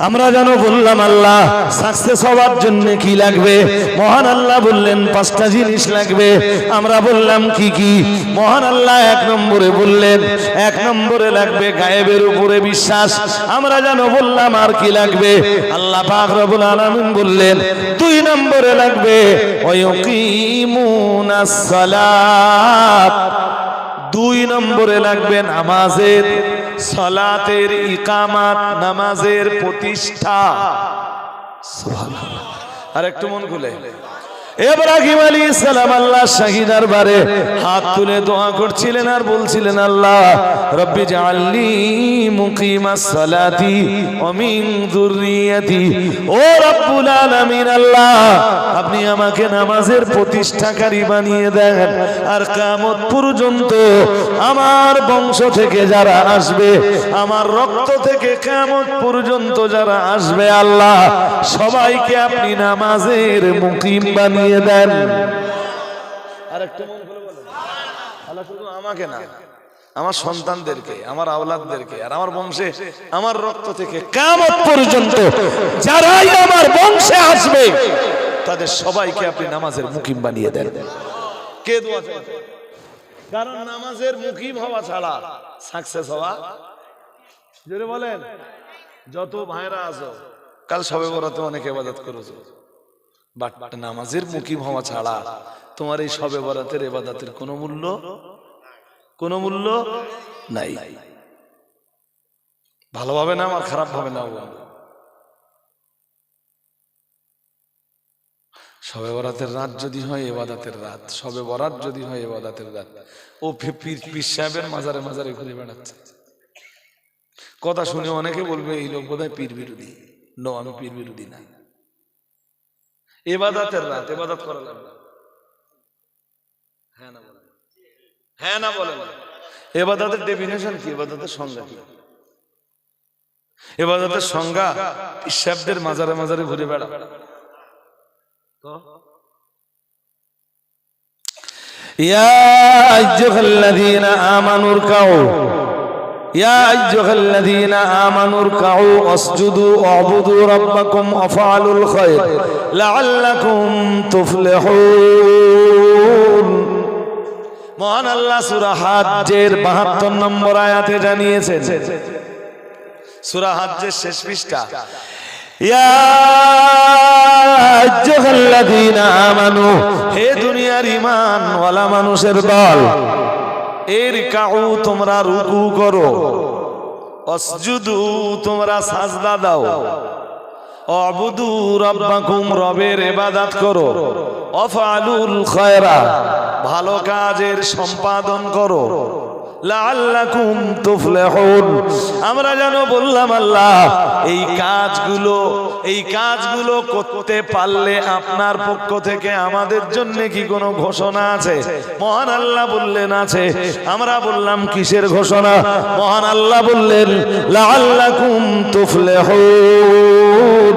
আমরা যেন বললাম আল্লাহ সাকসেস হওয়ার জন্য কি লাগবে? মহান আল্লাহ বললেন 5টা জিনিস লাগবে। আমরা বললাম কি কি? মহান আল্লাহ 1 নম্বরে বললেন, 1 নম্বরে লাগবে গায়েবের উপরে বিশ্বাস। আমরা যেন বললাম আর কি লাগবে? আল্লাহ পাক রব্বুল আলামিন বললেন 2 নম্বরে লাগবে ওয়ায়ুকিমুনাস সালাত। 2 নম্বরে লাগবে নামাজের, সালাতের ইকামাত, নামাজের প্রতিষ্ঠা। সুবহানাল্লাহ। আর একটু মন খুলে ইব্রাহিম আলাইহিস সালাম আল্লাহ শাহিদার বারে হাত তুলে দোয়া করছিলেন আর বলছিলেন, আল্লাহ রব্বি জাআলনি মুকিমাস সালাতি ওয়া মিন যুররিয়াতি। ও রব্বুল আলামিন, আল্লাহ আপনি আমাকে নামাজের প্রতিষ্ঠাকারী বানিয়ে দেন, আর কিয়ামত পর্যন্ত আমার বংশ থেকে যারা আসবে, আমার রক্ত থেকে কিয়ামত পর্যন্ত যারা আসবে, আল্লাহ সবাইকে আপনি নামাজের মুকিম বানিয়ে দেন। আর একটু মন খুলে বলেন, আল্লাহ শুধু আমাকে না, আমার সন্তানদেরকে, আমার আওলাদদেরকে, আর আমার বংশে, আমার রক্ত থেকে কিয়ামত পর্যন্ত যারাই আমার বংশে আসবে তাদের সবাইকে আপনি নামাজের মুকিম বানিয়ে দেন। কে দোয়া চাইছে? কারণ নামাজের মুকিম হওয়া ছাড়া সাকসেস হওয়া, জোরে বলেন, যত ভাইরা আছো কাল শবে বরাতে অনেক ইবাদত করেছো, বাট নামাজের মুকিম হওয়া ছাড়া তোমার এই শবে বরাতের ইবাদতের কোনো মূল্য নাই। ভালোভাবে না আর খারাপ ভাবে না। শবে বরাতের রাত যদি হয় ইবাদতের রাত, শবে বরাত যদি হয় ইবাদতের রাত। ও পীর সাহেবের মাজারে মাজারে ঘুরে বেড়াচ্ছে। কথা শুনে অনেকে বলবে এই লোক বোধহয় পীর বিরোধী। নো, আমি পীর বিরোধী না। ইবাদতের রাত, ইবাদত করা লাগবে। হ্যাঁ না বলেন, হ্যাঁ না বলেন। ইবাদতের ডেফিনেশন কি? ইবাদতের সংজ্ঞা কি? ইবাদতের সংজ্ঞা পীর সাহেবদের মাজারে মাজারে ঘুরে বেড়া। ইয়া আইয়ুহাল্লাযীনা আমানু রকাউ, ইয়া আইয়ুহাল্লাযীনা আমানু রকাউ ওয়াসজুদু ওয়াবুদু রাব্বাকুম ওয়াফআলুল খায়র লাআল্লাকুম তুফলিহুন। মহান আল্লাহ সূরা হাজ্জের 72 নম্বর আয়াতে জানিয়েছেন, সূরা হাজ্জের শেষ পৃষ্ঠা, ইয়া আইয়ুহাল্লাযীনা আমানু, হে দুনিয়ার ঈমান ওয়ালা মানুষের দল, ইরকাউ তোমরা রুকু করো, ওয়াসজুদু তোমরা সাজদা দাও, ওয়াবুদু রাব্বাকুম রবের ইবাদত করো, ওয়াফআলুল খায়রা ভালো কাজের সম্পাদন করো, লাআল্লাকুম তুফলিহুন। আমরা যেন বললাম আল্লাহ এই কাজগুলো করতে পারলে আপনার পক্ষ থেকে আমাদের জন্য কি কোনো ঘোষণা আছে? মহান আল্লাহ বললেন আছে। আমরা বললাম কিসের ঘোষণা? মহান আল্লাহ বললেন লাআল্লাকুম তুফলিহুন।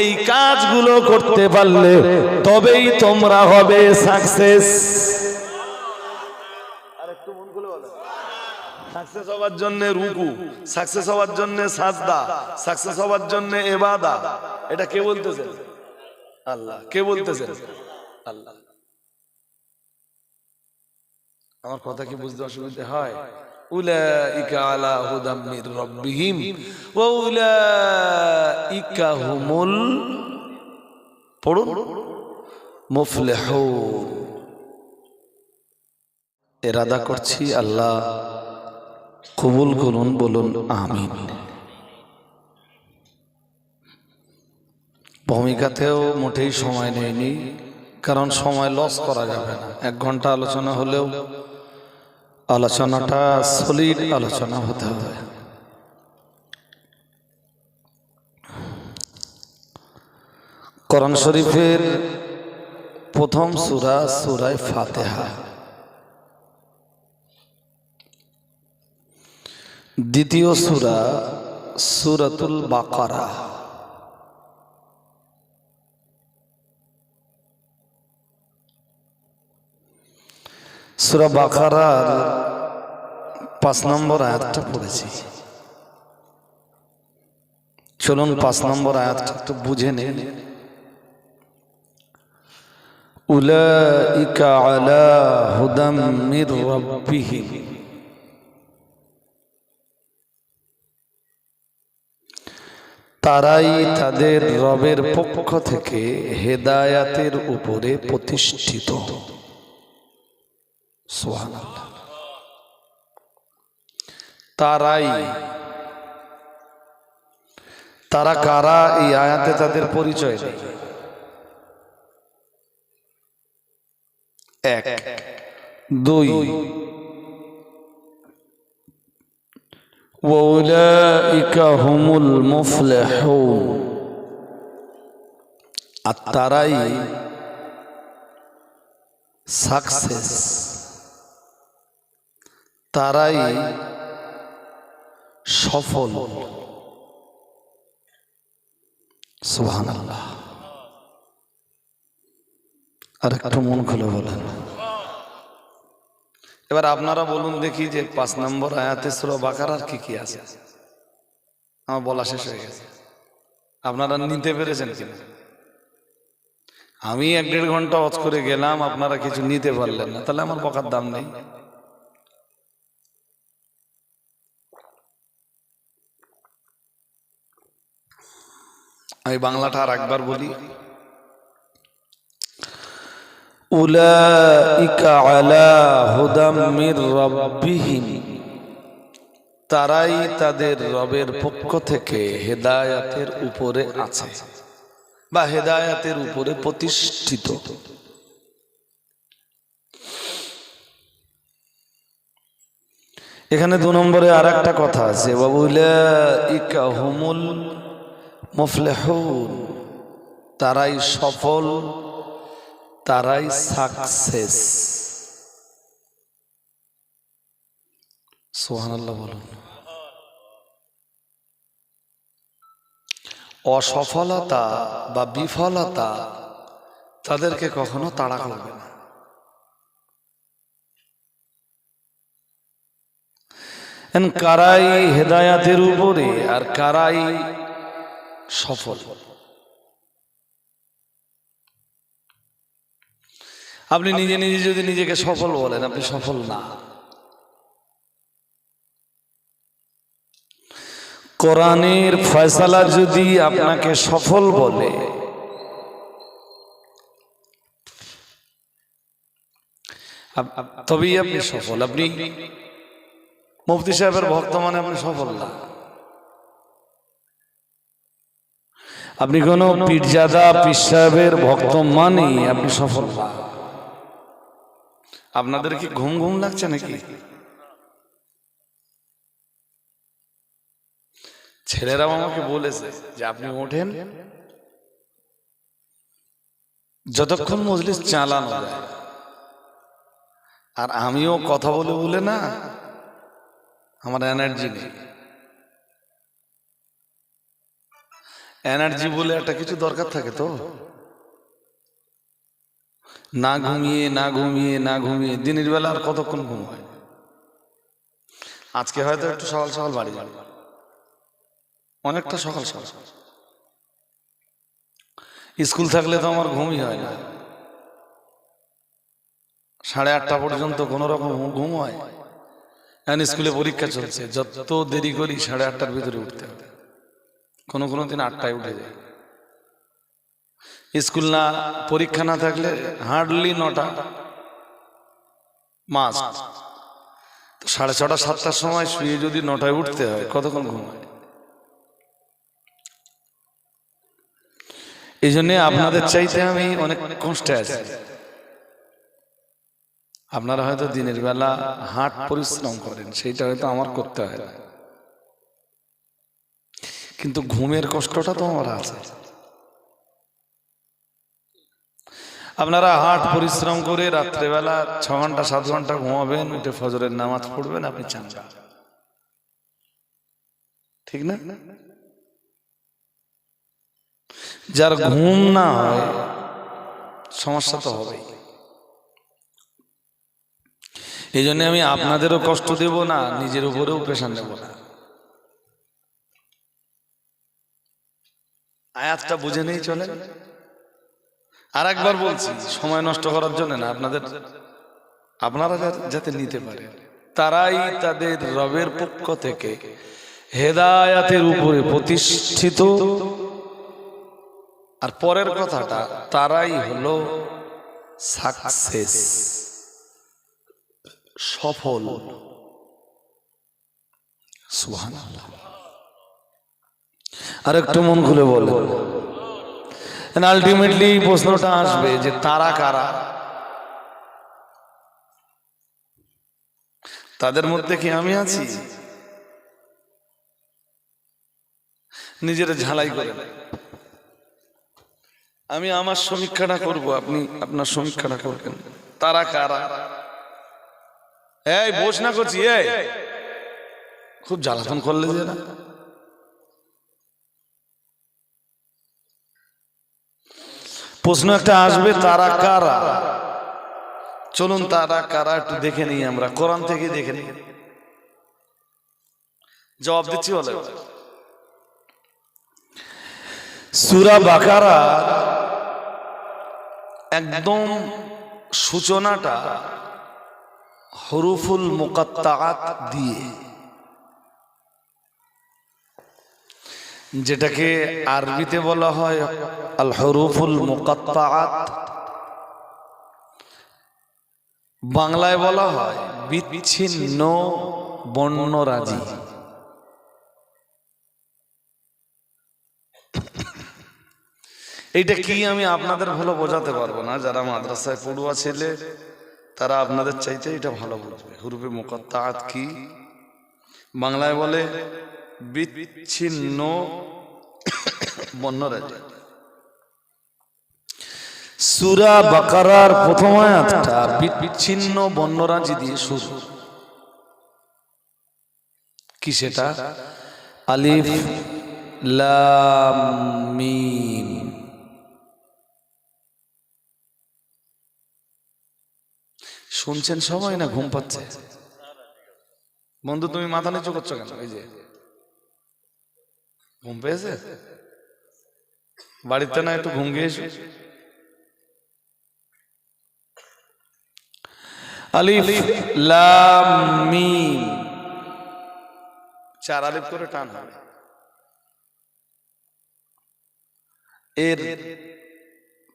এই কাজগুলো করতে পারলে তবেই তোমরা হবে সাকসেস। সাকসেস হওয়ার জন্য রুকু, সাকসেস হওয়ার জন্য সাজদা, সাকসেস হওয়ার জন্য ইবাদত। এটা কে বলতেছেন? আল্লাহ। কে বলতেছেন? আল্লাহ। আমার কথা কি বুঝতে অসুবিধা হয়? উলাইকা আলা হুদাম মির রাব্বিহিম ওয়া উলাইকা হুমুল পড়ুন মুফলিহুন। ইরাদা করছি আল্লাহ কবুল করুন, বলুন আমিন। ভূমিকাতেও মোটেই সময় নেয়নি, কারণ সময় লস করা যাবে না। 1 ঘন্টা আলোচনা হলেও আলোচনাটা সলিড আলোচনা হতে হবে। কোরআন শরীফের প্রথম সূরা সূরা ফাতিহা, দ্বিতীয় সূরা সূরাতুল বাকারা, সূরা বাকারার 5 নম্বর আয়াতটা পড়েছি। চলুন 5 নম্বর আয়াতটা একটু বুঝে নেন। উলাইকা আলা হুদাম মির রাব্বিহিম, তারাই তাদের রবের পক্ষ থেকে হেদায়াতের উপরে প্রতিষ্ঠিত। সুবহানাল্লাহ। তারাই, তারা কারা এই আয়াতে তাদের পরিচয় নেই। এক, দুই, ওয়াউলাইকা হুমুল মুফলিহুন, আর তারাই সাকসেস, তারাই সফল। সুবহানাল্লাহ। আর একটু মন খুলে বলেন। এবার আপনারা বলুন দেখি যে 5 নম্বর আয়াতে সূরা বাকারার কি কি আছে? আমার বলা শেষ হয়ে গেছে। আপনারা নিতে পেরেছেন কিনা? আমি 1-1.5 ঘন্টা ওয়াজ করে গেলাম, আপনারা কিছু নিতে পারলেন না, তাহলে আমার বকার দাম নেই। আমি বাংলাটা আর একবার বলি। উলাইকা আলা হুদাম মির রাব্বিহিম, তারাই তাদের রবের পক্ষ থেকে হেদায়াতের উপরে আছে বা হেদায়াতের উপরে প্রতিষ্ঠিত। এখানে 2 নম্বরে আর একটা কথা আছে, উলাইকা হুমুল মুফলিহুন, তারাই সফল, তারাই সাকসেস। সুবহানাল্লাহ বলুন। অসফলতা বা বিফলতা তাদেরকে কখনো তাড়া করবে না। কারাই হেদায়াতের উপরে আর কারাই সফল। আপনি নিজে নিজে যদি নিজেকে সফল বলেন, আপনি সফল না। কোরআনের ফয়সালা যদি আপনাকে সফল বলে, তবেই আপনি সফল। আপনি মুফতি সাহেবের ভক্ত মানে আপনি সফল না। আপনি কোন পীরজাদা পীর সাহেবের ভক্ত মানে আপনি সফল না। আপনাদের কি ঘুম ঘুম লাগছে নাকি? ছেলেরাও আমাকে বলেছে যে আপনি ওঠেন, যতক্ষণ মজলিস চালানো যায়। আর আমিও কথা বলে বলে না, আমার এনার্জি নেই। এনার্জি বলে একটা কিছু দরকার থাকে তো। না ঘুমিয়ে না ঘুমিয়ে না ঘুমিয়ে দিনের বেলা আর কতক্ষণ ঘুম হয়? আজকে হয়তো একটু সকাল সকাল বাড়ি যাবে, অনেকটা সকাল সকাল। স্কুল থাকলে তো আমার ঘুমই হয় না, 8:30 পর্যন্ত কোন রকম ঘুম হয়। এখন স্কুলে পরীক্ষা চলছে, যত দেরি করি 8:30টার ভিতরে উঠতে হবে। কোনো কোনো দিন 8টায় উঠে যায়। স্কুল না, পরীক্ষা না থাকলে হার্ডলি 9টা মাস। 6:30 7টার সময় শুয়ে যদি 9টায় উঠতে হয়, কতক্ষণ ঘুম হয়? এই জন্য আপনাদের চাইতে আমি অনেক কষ্টে আছি। আপনারা হয়তো দিনের বেলা হাট পরিশ্রম করেন, সেইটা হয়তো আমার করতে হয় না, কিন্তু ঘুমের কষ্টটা তো আমার আছে। আপনারা হাট পরিশ্রম করে রাত্রেবেলা 6 ঘন্টা 7 ঘন্টা ঘুমাবেন, উঠে ফজরের নামাজ পড়বেন, আপনি চান, ঠিক না? যার ঘুম না হয় সমস্যা তো হবেই। এই জন্য আমি আপনাদেরও কষ্ট দেব না, নিজের উপরেও প্রেশার নেব না। আয়াতটা বুঝে নেই চলে। আর একবার বলছি, সময় নষ্ট করার জন্য না, আপনারা যাতে নিতে পারে, তারাই তাদের রবের পক্ষ থেকে হেদায়াতের উপরে প্রতিষ্ঠিত। আর পরের কথাটা, তারাই হলো সাকসেস, সফল। সুবহানাল্লাহ। আর একটু মন খুলে বলে, আলটিমেটলি প্রশ্নটা আসবে যে তারা কারা? তাদের মধ্যে কি আমি আছি? নিজের ঝালাই করে আমি আমার সমীক্ষাটা করব, আপনি আপনার সমীক্ষাটা করবেন। তারা কারা? এই বস না করছি, এই খুব জ্বালাতন করলে যে না। প্রশ্ন একটা আসবে, তারা কারা? চলুন তারা কারা একটু দেখে নিই, আমরা কোরআন থেকে দেখে নিই। জবাব দিচ্ছি বলে সূরা বাকারা একদম সূচনাটা হুরুফুল মুকাত্তাআত দিয়ে, যেটাকে আরবিতে বলা হয় আল হুরুফুল মুকাত্তাআত, বাংলায় বলা হয় বিচ্ছিন্ন বর্ণরাজি। এইটা কি আমি আপনাদের ভালো বোঝাতে পারবো না, যারা মাদ্রাসায় পড়ুয়া ছেলে তারা আপনাদের চাইতে এটা ভালো বুঝবে। হুরুফে মুকাত্তাআত কি? বাংলায় বলে বিচ্ছিন্ন বর্ণরাজি। সূরা বাকারার প্রথম আয়াতটা বিচ্ছিন্ন বর্ণরাজি দিয়ে শুরু। কি সেটা? আলিফ লাম মিম। শুনছেন সবাই না ঘুম পাচ্ছে? বন্ধু তুমি মাথা নিচু করছো কেন? এই যে ঘুম পেয়েছে বাড়িতে না, একটু ঘুম গিয়েছো। আলিফ লাম মিম, চার আলিফ করে টান হবে। এর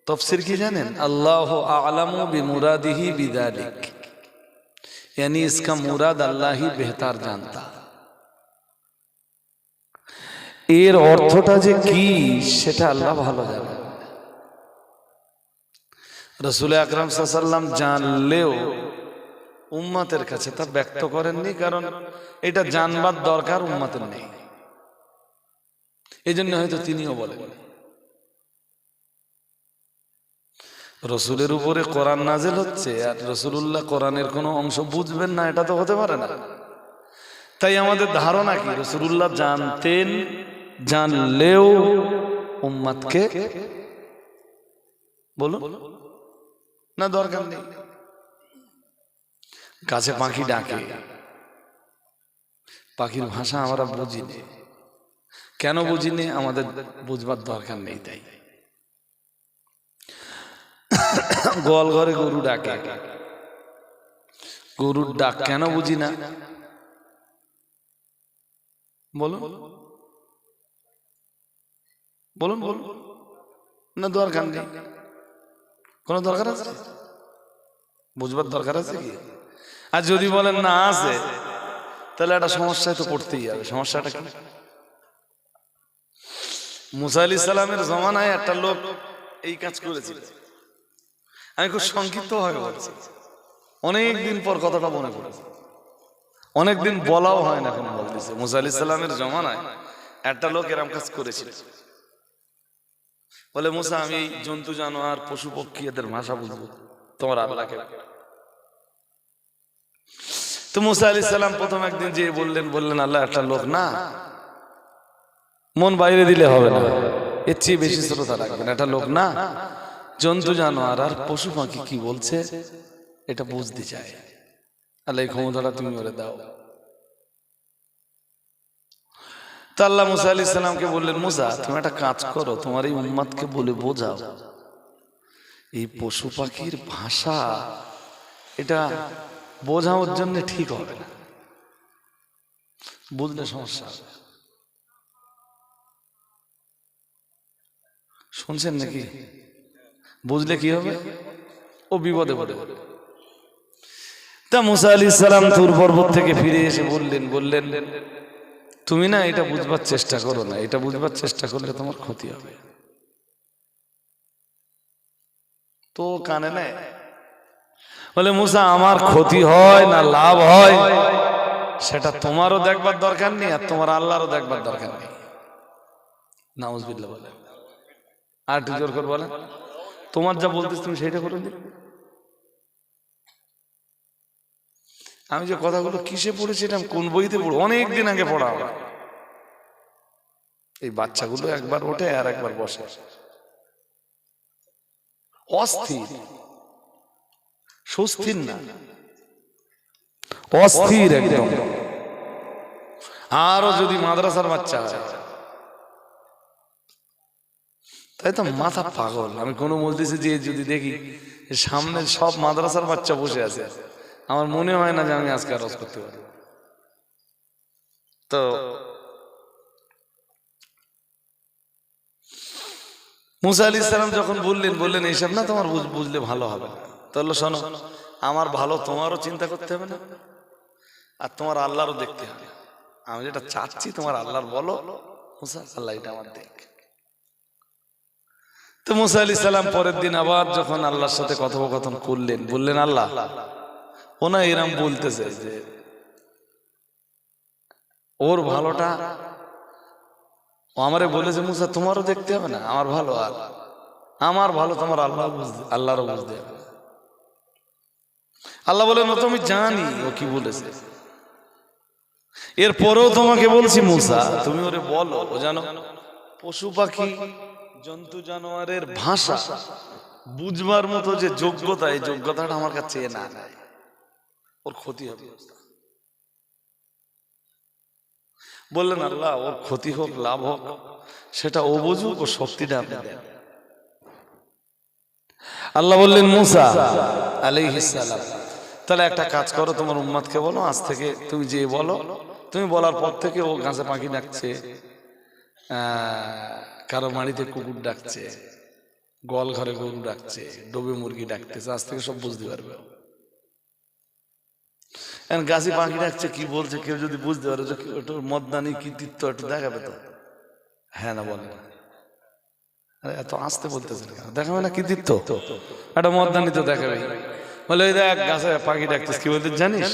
তাফসীর কি জানেন? আল্লাহু আ'লামু বিমুরাদিহি বিযালিক, यानी इसका मुराद अल्लाह ही बेहतर जानता। এর অর্থটা যে কি সেটা আল্লাহ ভালো জানেন। রাসূল আকরাম সাল্লাল্লাহু আলাইহি ওয়াসাল্লাম জানলেও উম্মতের কাছে তা ব্যক্ত করেননি, কারণ এটা জানবার দরকার উম্মতের নেই। এজন্য হয়তো তিনিও বলেন। রসুলের উপরে কোরআন নাজিল হচ্ছে আর রাসূলুল্লাহ কোরআনের কোনো অংশ বুঝবেন না, এটা তো হতে পারে না। তাই আমাদের ধারণা কি, রাসূলুল্লাহ জানতেন, জানলেও উম্মতকে বলুন না দরকার নেই। গাছে পাখি ডাকে, পাখির ভাষা আমরা বুঝিনি। কেন বুঝিনি? আমাদের বুঝবার দরকার নেই। তাই গোয়াল ঘরে গরু ডাকে, গরুর ডাক কেন বুঝি না? বলুন বলুন বলুন না দরকার নেই। কোনো দরকার আছে? বুঝবার দরকার আছে কি? আর যদি বলেন না আছে, তাহলে একটা সমস্যায় তো পড়তেই হবে। সমস্যাটা কি? মুসা আলাইহিস সালামের জমানায় একটা লোক এই কাজ করেছিল। আমি খুব সংক্ষিপ্ত ভাবে বলছি, অনেকদিন পর কথাটা মনে পড়েছে, অনেকদিন বলাও হয় না, এখন বলতেছে। মুসা আলাইহিস সালামের জমানায় একটা লোক এরকম কাজ করেছিল। বলে, মুসা আমি এই জন্তু জানোয়ার পশু পক্ষী এদের ভাষা বুঝবো, তোমার আল্লাহকে। তো মুসা আলাইহিস সালাম প্রথম একদিন যে বললেন আল্লাহ একটা লোক না, মন বাইরে দিলে হবে না, এর চেয়ে বেশি শ্রদ্ধা রাখবেন। একটা লোক না, জন্তু জানোয়ার আর পশু পাখি কি বলছে এটা বুঝতে চায়, আল্লাহ এই ক্ষমতাটা তুমি ওরে দাও। তা আল্লাহ মুসা আলাইহিস সালামকে বললেন, মুসা তুমি একটা কাজ করো, তোমার এই উম্মতকে বলে বোঝাও এই পশু পাখির ভাষা এটা বোঝানোর জন্য ঠিক হবে না, বুঝলে সমস্যা হবে। শুনছেন নাকি? বুঝলে কি হবে? ও বিপদে পড়ে। তা মুসা আলাইহিস সালাম তুর পর্বত থেকে ফিরে এসে বললেন তুমি না এটা বুঝবার চেষ্টা করো না, এটা বুঝবার চেষ্টা করলে তোমার ক্ষতি হবে। তো কানে নেয়, বলে মুসা আমার ক্ষতি হয় না লাভ হয় সেটা তোমারও দেখবার দরকার নেই, আর তোমার আল্লাহরও দেখবার দরকার নেই। নাউজুবিল্লাহ বলে। আর একটু জোর করে বলেন, তোমার যা বলতেছ তুমি সেইটা করে দিও। আমি যে কথাগুলো কিসে পড়েছিলাম, কোন বইতে পড়ো, অনেকদিন আগে পড়া। এই বাচ্চাগুলো একবার ওঠে আর একবার বসে, অস্থির, সুস্থির না, অস্থির একদম। আরো যদি মাদ্রাসার বাচ্চা হয়, তাই তো মাথা পাগল। আমি কোনো মজলিসে যে যদি দেখি সামনে সব মাদ্রাসার বাচ্চা বসে আছে, আমার মনে হয় না যে আমি আজকে আরজ করতে পারি। তো মুসা আলাইহিস সালাম যখন বললেন এইসব না তোমার বুঝলে ভালো হবে না, তাহলে শোনো আমার ভালো তোমারও চিন্তা করতে হবে না, আর তোমার আল্লাহরও দেখতে হবে। আমি যেটা চাচ্ছি তোমার আল্লাহর বলো, মুসা আল্লাহ এটা আমার দেখ। তো মুসা আলাইহিস সালাম পরের দিন আবার যখন আল্লাহর সাথে কথোপকথন করলেন, বললেন আল্লাহ ও না এরম বলতেছে যে ওর ভালোটা ও আমারে বলেছে, মুসা তোমারও দেখতে হবে না আমার ভালো, আর আমার ভালো তোমার আল্লাহরও বুঝতে হবে। আল্লাহ বলেন ও তো আমি জানি ও কি বলেছে, এরপরেও তোমাকে বলছি মুসা তুমি ওরে বলো ও জানো পশু পাখি জন্তু জানোয়ারের ভাষা বুঝবার মতো যে যোগ্যতা, এই যোগ্যতাটা আমার কাছে না নাই, ওর ক্ষতি হবে। বললেন আল্লাহ ওর ক্ষতি হোক লাভ হোক সেটা ও বুঝুক, ও শক্তিটা আপনি দেন। আল্লাহ বললেন মুসা আলাইহিস সালাম তাহলে একটা কাজ করো, তোমার উম্মতকে বলো আজ থেকে তুমি যে বলো, তুমি বলার পর থেকে ও গাছে পাখি ডাকছে, কারো মাড়িতে কুকুর ডাকছে, গোয়াল ঘরে গরু ডাকছে, ডোবে মুরগি ডাকতেছে, আজ থেকে সব বুঝতে পারবে। গাছি পাখি ডাকছে কি বলছে কেউ যদি বুঝতে পারে একটু মদদানি কৃতিত্ব একটু দেখাবে তো, হ্যাঁ না বলে এত আসতে বলতেছে দেখাবে না কৃতিত্ব, একটা মদদানি তো দেখাবে। বলে ওই দেখ গাছে পাখি ডাকতেছে কি বলতে জানিস,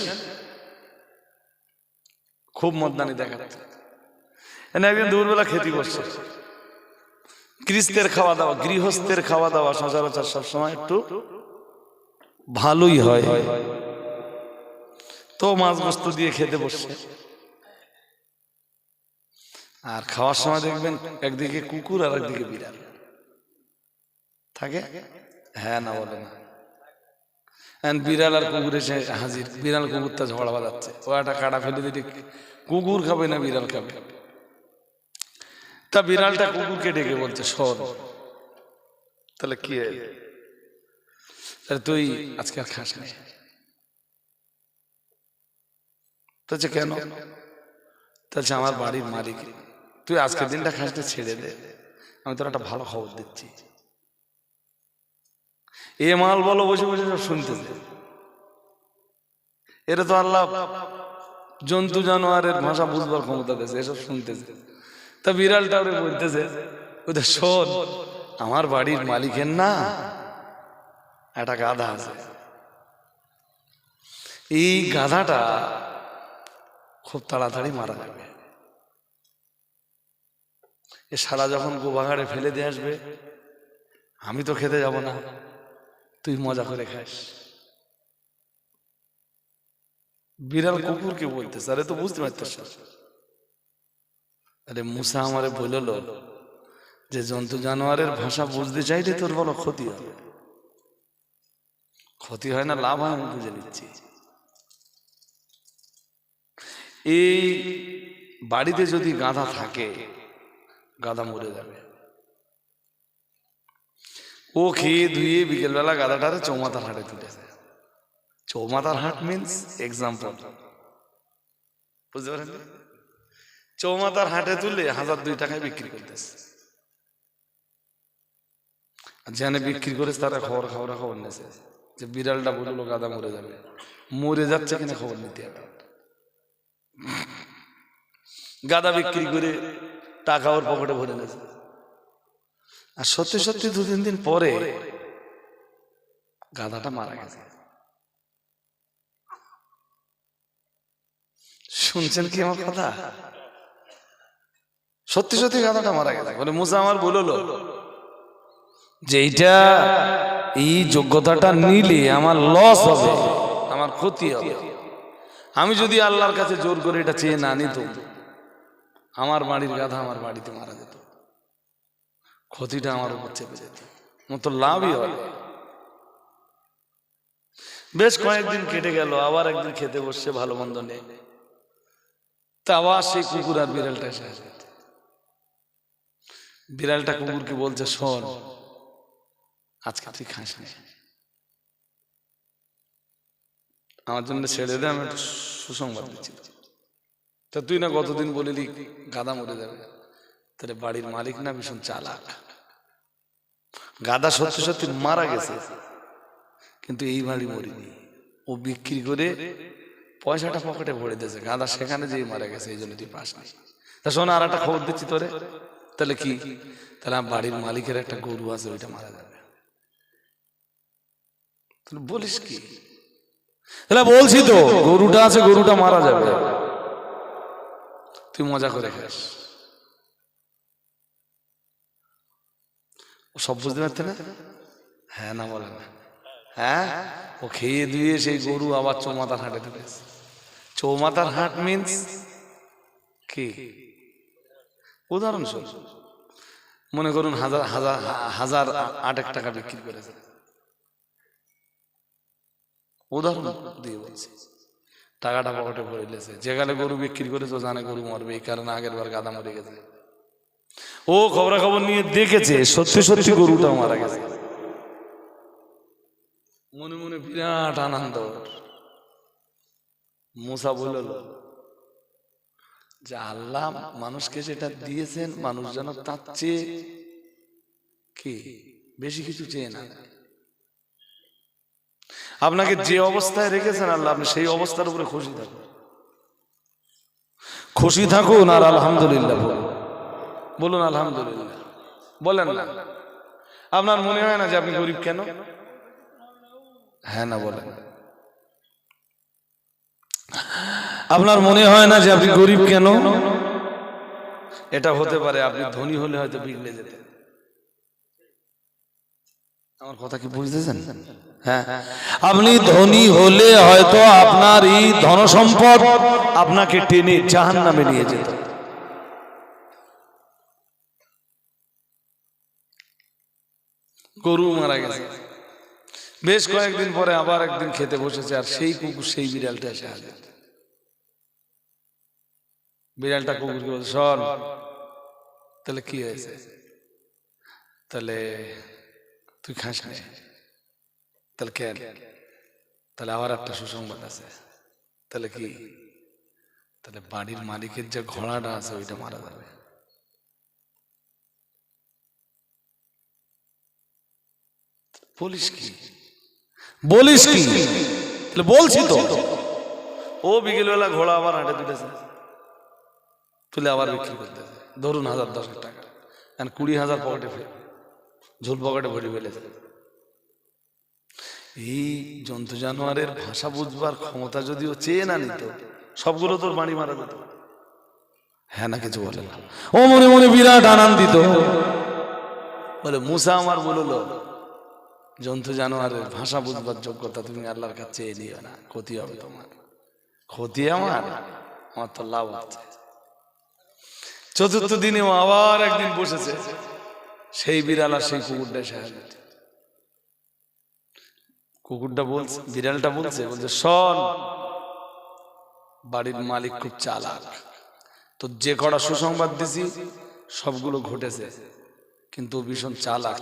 খুব মদদানি দেখাচ্ছে। একদিন দুপুরবেলা খেতে বসছে, গৃহস্থের খাওয়া দাওয়া সচরাচর সবসময় একটু ভালোই হয়, তো মাছ গোস্ত দিয়ে খেতে বসছে। আর খাওয়ার সময় দেখবেন একদিকে কুকুর আর একদিকে বিড়াল থাকে, হ্যাঁ না বলে না। বিড়াল আর কুকুর এসে হাজির, বিড়াল কুকুরটা ঝগড়া বাজাচ্ছে, ও একটা কাটা ফেলে দিলে কুকুর খাবে না বিড়াল খাবে। তা বিড়ালটা কুকুরকে ডেকে বলছে শোন তাহলে কি তাহলে তুই আজকে আর খাস না। বলছে কেন? বলছে আমার বাড়ির মালিক তুই আজকের দিনটা খাস না, ছেড়ে দে, আমি তোর একটা ভালো খবর দিচ্ছি। এ মাল বলো বসে বসে সব শুনতেছে, এরা তো আল্লাহ জন্তু জানোয়ারের ভাষা বুঝবার ক্ষমতা দিয়েছে, এসব শুনতেছে। তা বিড়ালটা ওরে বলতেছে ওদের শোন আমার বাড়ির মালিকের না একটা গাধা আছে, এই গাধাটা খুব তাড়াতাড়ি মারা যাবে, এ সারা যখন গোবাগাড়ে ফেলে দিয়ে আসবে আমি তো খেতে যাব না, তুই মজা করে খাস। বিড়াল কুকুরকে বলতেছে, আরে তো বুঝতে পারতেছ, আরে মুসা আমারে বলল যে জন্তু জানোয়ারের ভাষা বুঝতে চাইলে তোর বলো ক্ষতি হবে, ক্ষতি হয় না লাভ হয় আমি বুঝে নিচ্ছি। এই বাড়িতে যদি গাধা থাকে, গাধা মরে যাবে। ও খেয়ে ধুয়ে বিকেলবেলা গাধাটারে চৌমাথার হাটে তুলেছে। চৌমাথার হাট মিন্স এক্সাম্পল, বুঝতে পারেন? চৌমাথার হাটে তুলে 1002 টাকায় বিক্রি করতেছে। যেখানে বিক্রি করেছে তারা খবর নিয়েছে যে বিড়ালটা বললো গাধা মরে যাবে, মরে যাচ্ছে কিনা খবর নিতে হবে। গাধা বিক্রি করে টাকা ওর পকেটে ভরে নিয়েছে। আর সত্যি সত্যি 2-3 দিন পরে গাধাটা মারা গেছে। শুনছেন কি আমার কথা? সত্যি সত্যি গাধাটা মারা গেছে। বলে মুসা আমার বললো যে এইটা, এই যোগ্যতাটা নিলে আমার লস হবে, আমার ক্ষতি হবে। আমি যদি আল্লাহর কাছে জোর করে এটা চেয়ে না নিত, আমার বাড়ির গাধা আমার বাড়িতে মারা যেত, ক্ষতিটা আমার উপর চেপে যেত, মতো লাভই হবে। বেশ কয়েকদিন কেটে গেল, আবার একদিন খেতে বসছে ভালো মন্দ নেই, তা আবার সেই কুকুর আর বিড়ালটা এসে আসে। বিড়ালটা কুকুরকে বলছে, শোন আজকে তুই খাস না, আমার জন্য ছেড়ে দে, আমি একটু সুসংবাদ দিচ্ছি। তা তুই না গতদিন বলিলি গাধা মরে যাবে, তাহলে বাড়ির মালিক না ভীষণ চালাক, গাধা সত্যি সত্যি মারা গেছে, কিন্তু এই বাড়ি মরিনি, ও বিক্রি করে পয়সাটা পকেটে ভরে দিয়েছে, গাধা সেখানে যেই মারা গেছে, এই জন্য তুই পাস না। তা শোন আর একটা খবর দিচ্ছি তোরে, তাহলে কি? তাহলে বাড়ির মালিকের একটা গরু আছে, ওইটা মারা যাবে। তাহলে বলিস কি? তাহলে বলছি তো গরুটা আছে, গরুটা মারা যাবে, তুই মজা করে খাস। ও সব বুঝতে পারতে না? হ্যাঁ না বলে না? হ্যাঁ, ও খেয়ে ধুয়ে সেই গরু আবার চৌমাথার হাটে তুলেছে। চৌমাথার হাট মিন্স কি? উদাহরণস্বরূপ মনে করুন 1008 টাকা বিক্রি করেছে, উদাহরণ দিয়ে বলছি। টাকাটা পকেটে ভরে দিয়েছে, যেখানে গরু বিক্রি করেছে ও জানে গরু মরবে, এই কারণে আগের বার গাধা মরে গেছে। ও খবরাখবর নিয়ে দেখেছে সত্যি সত্যি গরুটাও মারা গেছে, মনে মনে বিরাট আনন্দ। মুসা বলল যে আল্লাহ মানুষকে যেটা দিয়েছেন, মানুষ যেন তার চেয়ে কি বেশি কিছু চেয়ে না। আপনাকে যে অবস্থায় রেখেছেন আল্লাহ, আপনি সেই অবস্থার উপরে খুশি থাকুন, খুশি থাকুন আর আলহামদুলিল্লাহ বলুন। বলুন আলহামদুলিল্লাহ, বলেন না? আপনার মনে হয় না যে আপনি গরিব কেন? হ্যাঁ না বলেন? আপনার মনে হয় না যে আপনি গরিব কেন? এটা হতে পারে আপনি ধনী হলে হয়তো বিগড়ে যেতেন। আমার কথা কি বুঝতেছেন? হ্যাঁ, আপনি ধনী হলে হয়তো আপনার এই ধন সম্পদ আপনাকে টেনে জাহান্নামে নিয়ে যেত। গরু মারা গেছে, বেশ কয়েকদিন পরে আবার একদিন খেতে বসেছে, আর সেই কুকুর সেই বিড়ালটা এসে হাজির। বিড়ালটা কুকুরকে বলছে, শোন তাহলে কি হয়েছে, তাহলে তুই খাস না, তাহলে কেন? তাহলে আবার একটা সুসংবাদ আছে। তাহলে কি? তাহলে বাড়ির মালিকের যে ঘোড়াটা আছে ওইটা মারা যাবে। বলিস কি? বলিস কি? তাহলে বলছি তো। ও বিকেলবেলা ঘোড়া আবার হাটে তুলেছে, তুলে আবার বিক্রি করতেছে, ধরুন 1010 টাকা, 20,000 পকেটে ঝোল পকেটে ভরে ফেলেছে। এই জন্তু জানোয়ারের ভাষা বুঝবার ক্ষমতা যদিও চেয়ে না নিত, সবগুলো তোর বাড়ি মারা যেত। হ্যাঁ না কিছু বলে না? ও মনে মনে বিরাট আনন্দিত, বলে মুসা আমার বললো জন্তু জানোয়ারের ভাষা বুঝবার যোগ্যতা তুমি আল্লাহর কাছে চেয়ে নিও না, ক্ষতি হবে তোমার। ক্ষতি আমার তো লাভ হচ্ছে। চতুর্থ দিনে ও আবার একদিন বসেছে, সেই বিড়াল আর সেই কুকুরটা সাহায্য। কুকুরটা বলছে, বিড়ালটা বলছে শোন, বাড়ির মালিক খুব চালাক, তো যে কটা সুসংবাদ দিছি সবগুলো ঘটেছে, কিন্তু ভীষণ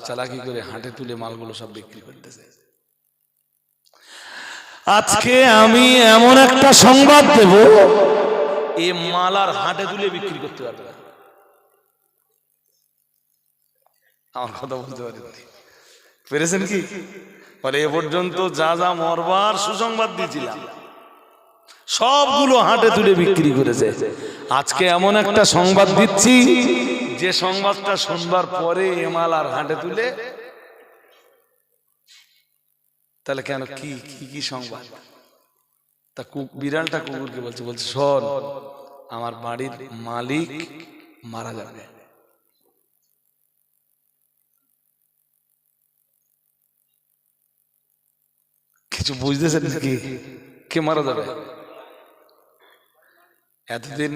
চালাকি করে হাটে তুলে মালগুলো সব বিক্রি করতেছে। আজকে আমি এমন একটা সংবাদ দেব, এই মাল আর হাটে তুলে বিক্রি করতে পারবে না। আমার কথা বলতে পারেন, পেরেছেন কি? বলে এ পর্যন্ত যা যা মরবার সুসংবাদ দিয়েছিলাম সবগুলো হাটে তুলে বিক্রি করেছে। আজকে এমন একটা সংবাদ দিচ্ছি, যে সংবাদটা শুনবার পরে এ মাল আর হাটে তুলে, তাহলে কেন কি কি কি সংবাদ? তা বিড়ালটা কুকুরকে বলছে শোন, আমার বাড়ির মালিক মারা যাবে। কিছু বুঝতেছেন নাকি? কে মারা যাবে? এতদিন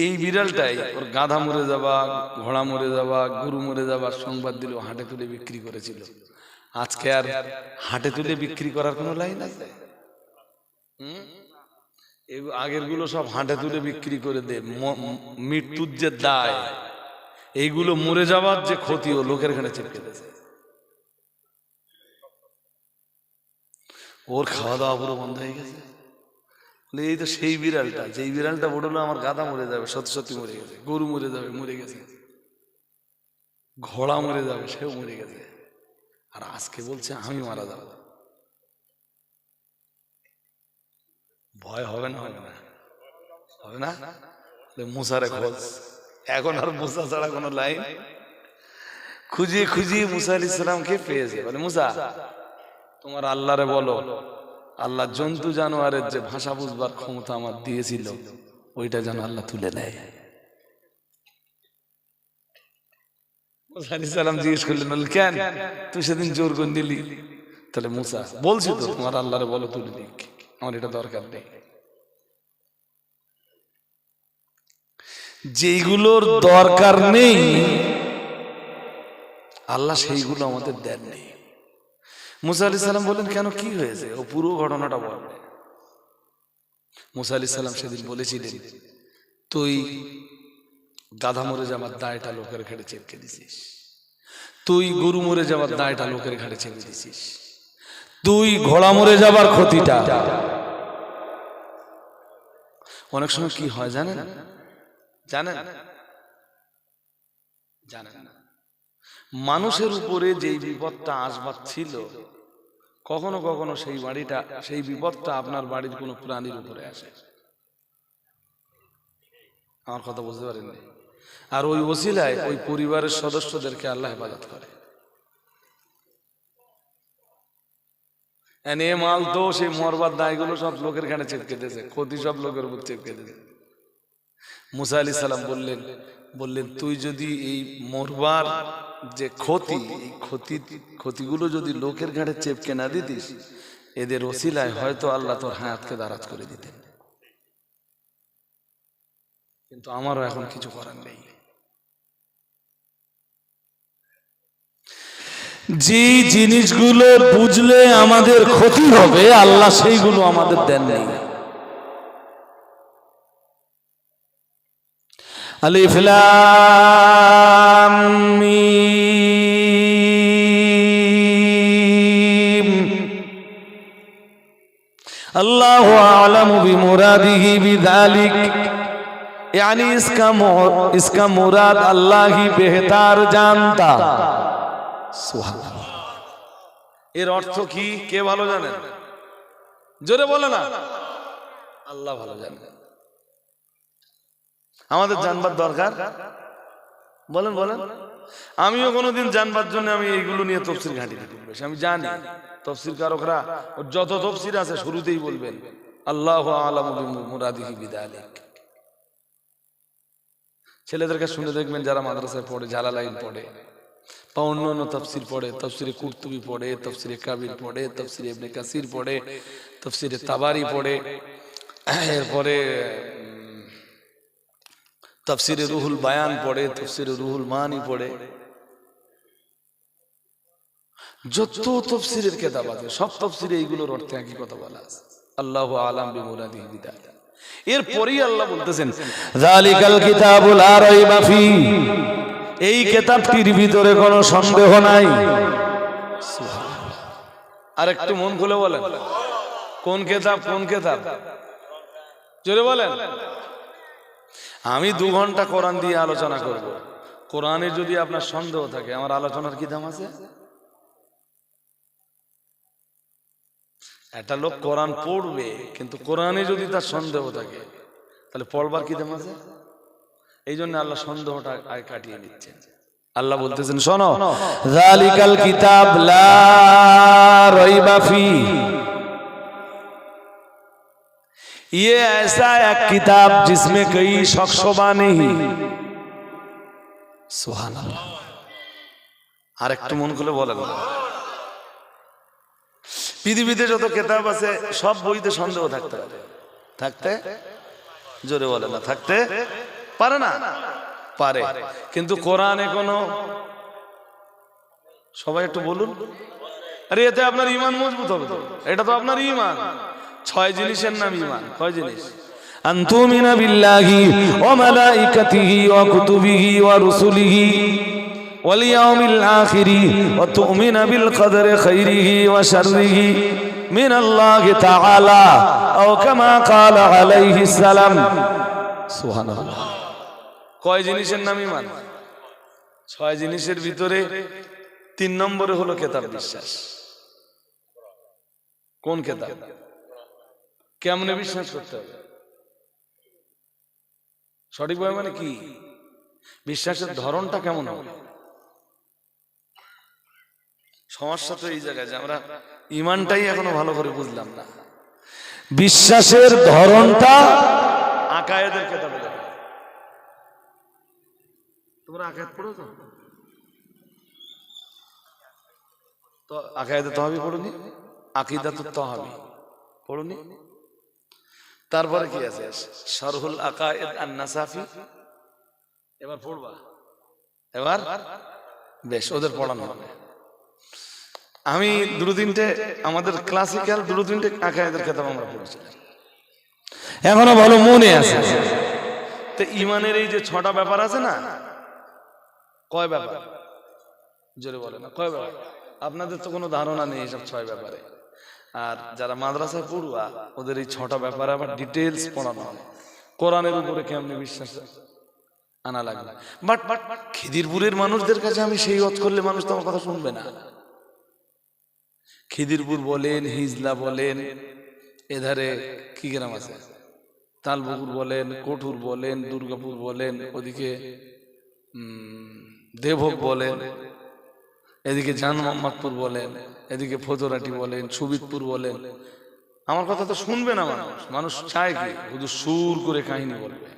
এই বিড়ালটাই ওর গাধা মরে যাবা, ঘোড়া মরে যাবা, গরু মরে যাবার সংবাদ দিল, হাটে তুলে বিক্রি করেছিল। আজকে আর হাটে তুলে বিক্রি করার কোনো লাইন আছে? আগের গুলো সব হাটে তুলে বিক্রি করে দে, মৃত্যুর যে দায়, এইগুলো মরে যাবার যে ক্ষতি ও লোকের ঘাড়ে চেপে দিয়েছে। ওর খাওয়া দাওয়া পুরো বন্ধ হয়ে গেছে। এই তো সেই বিড়ালটা, যেই বিড়ালটা বললো আমার গাধা মরে যাবে, সত্যি সত্যি মরে গেছে। গরু মরে যাবে, মরে গেছে। ঘোড়া মরে যাবে, সেও মরে গেছে। আর আজকে বলছে আমি মারা যাব। ভয় হবে না? হবে না? হবে না? মুসারে খোঁজ, এখন আর মুসা ছাড়া কোনো লাইন। খুঁজিয়ে খুঁজিয়ে মুসা আলাইহিস সালামকে পেয়েছে। বলে মুসা, তোমার আল্লাহরে বলো, আল্লাহ জন্তু জানোয়ারের যে ভাষা বুঝবার ক্ষমতা আমার দিয়েছিল, ওইটা যেন আল্লাহ তুলে নেয়। মুসা আলাইহিস সালাম জিজ্ঞেস করলেন, কেন তুই সেদিন জোর করে নিলি? তাহলে মুসা বলছি তো, তোমার আল্লাহরে বলো তুলে দিক, আমার এটা দরকার নেই। যেগুলোর দরকার নেই আল্লাহ সেইগুলো আমাদের দেন নেই। মুসা আলাইহিস সালাম বললেন, কেন কি হয়েছে? ও পুরো ঘটনাটা বলবে। মুসা আলাইহিস সালাম সেদিন বলেছিলেন, তুই গাধা মরে যাওয়ার দায়টা লোকের ঘাড়ে চেপকে দিছিস, তুই গরু মরে যাওয়ার দায়টা লোকের ঘাড়ে চেপে দিছিস, তুই ঘোড়া মরে যাবার ক্ষতিটা। অনেক সময় কি হয় জানেন? জানেন জানেন না, মানুষের উপরে যেই বিপদটা আসবার ছিল, কখনো কখনো সেই বাড়িটা, সেই বিপদটা আপনার বাড়ির কোনো প্রাণীর উপরে আসে। আমার কথা বুঝতে পারেন? আর ওই ওসিলায় ওই পরিবারের সদস্যদেরকে আল্লাহ হেফাজত করে। এনে মাল তো সেই মরবার দায়গুলো সব লোকের ঘাড়ে চেপকে দিয়েছে, ক্ষতি সব লোকের উপর চেপকে দিয়েছে। মুসা আলাইহিস সালাম বললেন তুই যদি এই মরবার যে ক্ষতি, এই ক্ষতিগুলো যদি লোকের ঘাড়ে চেপকে না দিতিস, এদের ওসিলায় হয়তো আল্লাহ তোর হায়াতকে দারাজ করে দিতেন। কিন্তু আমারও এখন কিছু করার নেই। যে জিনিসগুলো বুঝলে আমাদের ক্ষতি হবে, আল্লাহ সেইগুলো আমাদের দেন নেই। আলিফ লাম মিম। আল্লাহু আ'লামু বিমুরাদিহি বিযালিক, यानी इसका मुराद अल्लाह ही बेहतर जानता। सुबहानाल्लाह। এর অর্থ কি কে ভালো জানেন? জোরে বলে না, আল্লাহ ভালো জানেন। আমাদের জানবার দরকার, বলেন বলেন। আমিও কোনোদিন জানবার জন্য আমি এইগুলো নিয়ে তাফসীর ঘাঁটি না, আমি জানি তাফসীর কারকরা যত তাফসীর আছে শুরুতেই বলবেন আল্লাহু আ'লামু বিমুরাদিহি বিযালিক। ছেলেদেরকে শুনে দেখবেন যারা মাদ্রাসায় পড়ে, জালালাইন পড়ে বা অন্যান্য তাফসীর পড়ে, তাফসীরে কুরতুবী পড়ে, তাফসীরে কাবির পড়ে, তাফসীরে ইবনে কাসির পড়ে, তাফসীরে তাবারি পড়ে, এরপরে তাফসীরে রুহুল বায়ান পড়ে, তাফসীরে রুহুল মানি পড়ে। যত তাফসীরের কিতাব আছে সব তাফসীরে এইগুলোর অর্থে একই কথা বলা আছে, আল্লাহু আ'লাম বিমুরাদিহি বিযালিক। এরপরেই আল্লাহ বলতেছেন যালিকাল কিতাবু লা রাইবা ফি, এই কিতাবটির ভিতরে কোনো সন্দেহ নাই। আর একটু মন খুলে বলেন কোন কিতাব, কোন কিতাব জোরে বলেন। আমি 2 ঘন্টা কোরআন দিয়ে আলোচনা করব, কোরআনে যদি আপনার সন্দেহ থাকে আমার আলোচনার কি দাম আছে? একটা লোক কোরআন পড়বে কিন্তু কোরআনে যদি তার সন্দেহ থাকে তাহলে পড়বার কি দাম আছে? এই জন্য আল্লাহ সন্দেহটা আগে কাটিয়ে নিচ্ছেন। আল্লাহ বলতেছেন শোনো, যালিকাল কিতাব লা রাইবা ফি, ये ऐसा एक किताब जिसमें कई शक शुबा नहीं। सुभान अल्लाह। আর একটু মন খুলে বলেন, পৃথিবীতে যত কিতাব আছে সব বইতে সন্দেহ থাকতে পারে, থাকতে জোরে বলে না, থাকতে পারে না, পারে, কিন্তু কোরআনে কোনো, সবাই একটু বলুন, আরে এতে আপনার ঈমান মজবুত হবে তো, এটা তো আপনার ঈমান। 6 জিনিসের নাম ঈমান। কয় জিনিস? আনতুমিনা বিল্লাহি ওয়া মালাইকাতিহি ওয়া কুতুবিহি ওয়া রুসুলিহি ওয়াল ইয়াউমিল আখিরি ওয়া তুমিনা বিল কদরি খাইরিহি ওয়া শাররিহি মিনাল্লাহি তাআলা আও কামা ক্বালা আলাইহিস সালাম। সুবহানাল্লাহ। কয় জিনিসের নাম ঈমান? 6 জিনিসের ভিতরে 3 নম্বরে হলো কিতাব বিশ্বাস। কোন কিতাব? কেমনে বিশ্বাস করতে হবে? সঠিকভাবে মানে কি? বিশ্বাসের ধরনটা কেমন হবে? সমস্যা তো এই জায়গায় যে আমরা ঈমানটাই এখনো ভালো করে বুঝলাম না। বিশ্বাসের ধরনটা আকায়েদের কিতাবে লেখা। তোমরা আকায়েত পড়েছো তো? আকায়েদে তাহাবি পড়ুনি? আকীদাতুত তাহাবি পড়ুনি? তারপরে কি আছে? শারহুল আকায়েদ আন-নাসাফি। এবার পড়বা? এবার বেশ, ওদের পড়ানো হবে। আমি 2-3টে আমাদের ক্লাসিক্যাল 2-3টে আকায়েদের কিতাব আমরা পড়েছিলাম, এখনো ভালো মনে আছে। তো ঈমানের এই যে 6টা ব্যাপার আছে না, কয় ব্যাপার জোরে বলে না, কয় ব্যাপার? আপনাদের তো কোনো ধারণা নেই এসব 6 ব্যাপারে। আর যারা মাদ্রাসায় পড়ুয়া ওদের এই 6টা ব্যাপারে আবার ডিটেইলস পড়ানো হয়। কোরআনের উপরে কেমনে বিশ্বাস আনা লাগবে। বাট খিদিরপুরের মানুষদের কাছে আমি সেই ওয়াজ করলে মানুষ তো আমার কথা শুনবে না। খিদিরপুর বলেন, হিজলা বলেন, এধারে কি গ্রাম আছে, তালবকুর বলেন, কঠুর বলেন, দুর্গাপুর বলেন, ওদিকে দেবভোগ বলেন, এদিকে জান মোহাম্মদপুর বলেন, এদিকে ফজরাটি বলেন, সুবিদপুর বলেন, আমার কথা তো শুনবে না মানুষ। মানুষ চায় কি? শুধু সুর করে কাহিনী বলবে,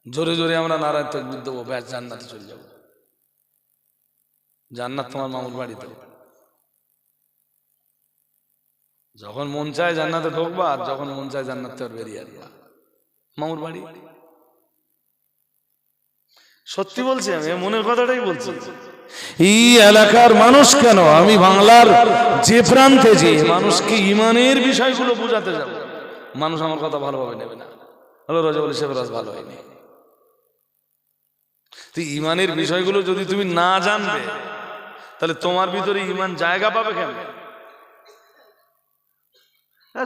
জোরে জোরে আমরা নারায়ণ তাকবীর দেবো, ব্যাস জান্নাতে চলে যাবো। জান্নাত তোমার মামুর বাড়িতে। যখন মন চায় জান্নাতে ঢুকবা, আর যখন মন চায় জান্নাত থেকে বেরিয়ে আসবা। মামুর বাড়ি। সত্যি বলছি, আমি মনের কথাটাই বলছি। এই এলাকার মানুষ কেন, আমি বাংলার যে প্রান্তে যে মানুষকে ঈমানের বিষয়গুলো বোঝাতে যাব, মানুষ আমার কথা ভালোভাবে নেবে না। হলো রাজাউল সাহেবের রাজ ভালো হয়নি। তো ঈমানের বিষয়গুলো যদি তুমি না জানবে তাহলে তোমার ভিতরে ঈমান জায়গা পাবে কেন?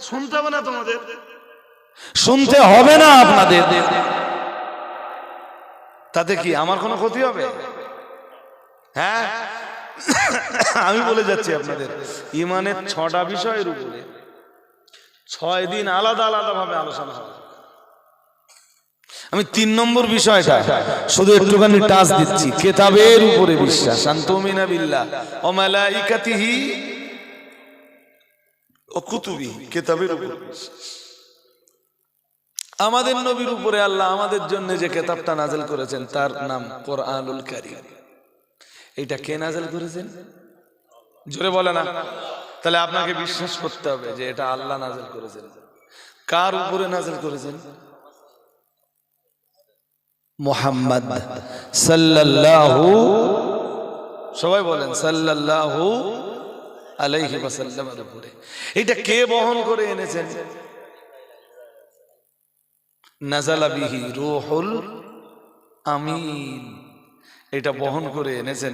শুনতে হবে না তোমাদের, শুনতে হবে না আপনাদের। তাতে কি আমার কোনো ক্ষতি হবে? হ্যাঁ, আমি বলে যাচ্ছি আপনাদের ঈমানের 6টা বিষয়ের উপরে 6 দিন আলাদা আলাদা ভাবে আলোচনা হবে। আমি 3 নম্বর বিষয়টা শুধু একটুখানি টাচ দিচ্ছি, কিতাবের উপরে বিশ্বাস। আনতুমিনা বিল্লাহ ওয়া মালাইকাতিহি ওয়া কুতুবিহি, কিতাবের উপরে বিশ্বাস। আমাদের নবীর উপরে আল্লাহ আমাদের জন্য যে কিতাবটা নাযিল করেছেন তার নাম কোরআনুল কারীম। এটা কে নাযিল করেছেন? জোরে বলে না। তাহলে আপনাকে বিশ্বাস করতে হবে যে এটা আল্লাহ নাযিল করেছেন। কার উপরে নাযিল করেছেন? মুহাম্মদ সাল্লাল্লাহু, সবাই বলেন সাল্লাল্লাহু আলাইহি ওয়াসাল্লামের উপরে। এটা কে বহন করে এনেছেন? নাযালা বিহি রূহুল আমিন, এটা বহন করে এনেছেন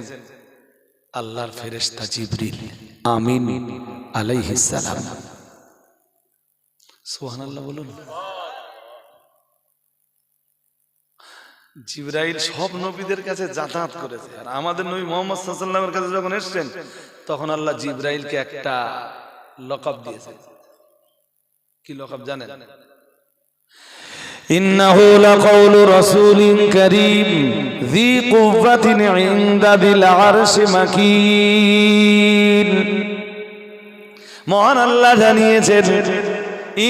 আল্লাহর ফেরেশতা জিবরিল আমিন আলাইহিস সালাম। সুবহানাল্লাহ বলুন। জিবরাইল সব নবীদের কাছে যাতায়াত করেছে, আর আমাদের নবী মুহাম্মদ সাল্লাল্লাহু আলাইহি ওয়াসাল্লামের কাছে যখন এসেছেন তখন আল্লাহ জিবরাইলকে একটা লকব দিয়েছেন। কি লকব জানেন? ইন্নাহু লাকাউলু রাসূলিন কারীম যী কুওয়াতিন ইনদা যিল আরশি মাকিন। মহান আল্লাহ জানিয়েছেন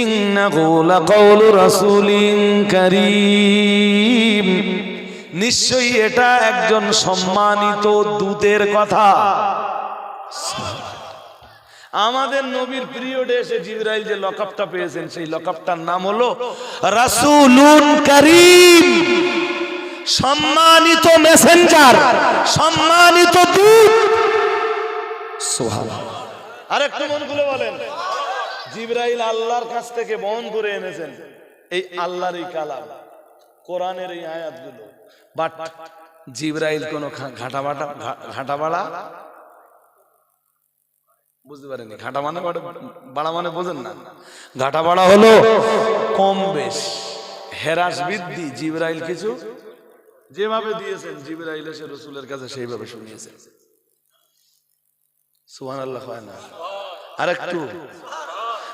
ইন্নাহু লাকাউলু রাসূলিন কারীম, নিশ্চয়ই এটা একজন সম্মানিত দূতের কথা। আমাদের নবীর পিরিয়ডে এসে জিবরাইল যে লকবটা পেয়েছেন সেই লকবটার নাম হলো রাসূলুন কারীম, সম্মানিত মেসেঞ্জার, সম্মানিত দূত। সুবহানাল্লাহ। আরেকটু মন খুলে বলেন, জিবরাইল আল্লাহর কাছ থেকে বহন করে এনেছেন এই আল্লাহর এই কালাম, কোরআনের এই আয়াতগুলো। বাট জিবরাইল কোন ঘাটা বাড়া বুঝতে পারেনি। ঘাটা মানে বাড়া মানে বোঝেন না, ঘাটা বাড়া হলো কম বেশ, হেরাস বৃদ্ধি। জিবরাইল কিছু যেভাবে দিয়েছেন জিবরাইল এসে রাসূলের কাছে সেইভাবে শুনিয়েছেন। সুবহানাল্লাহ হয় না? আরেকটু,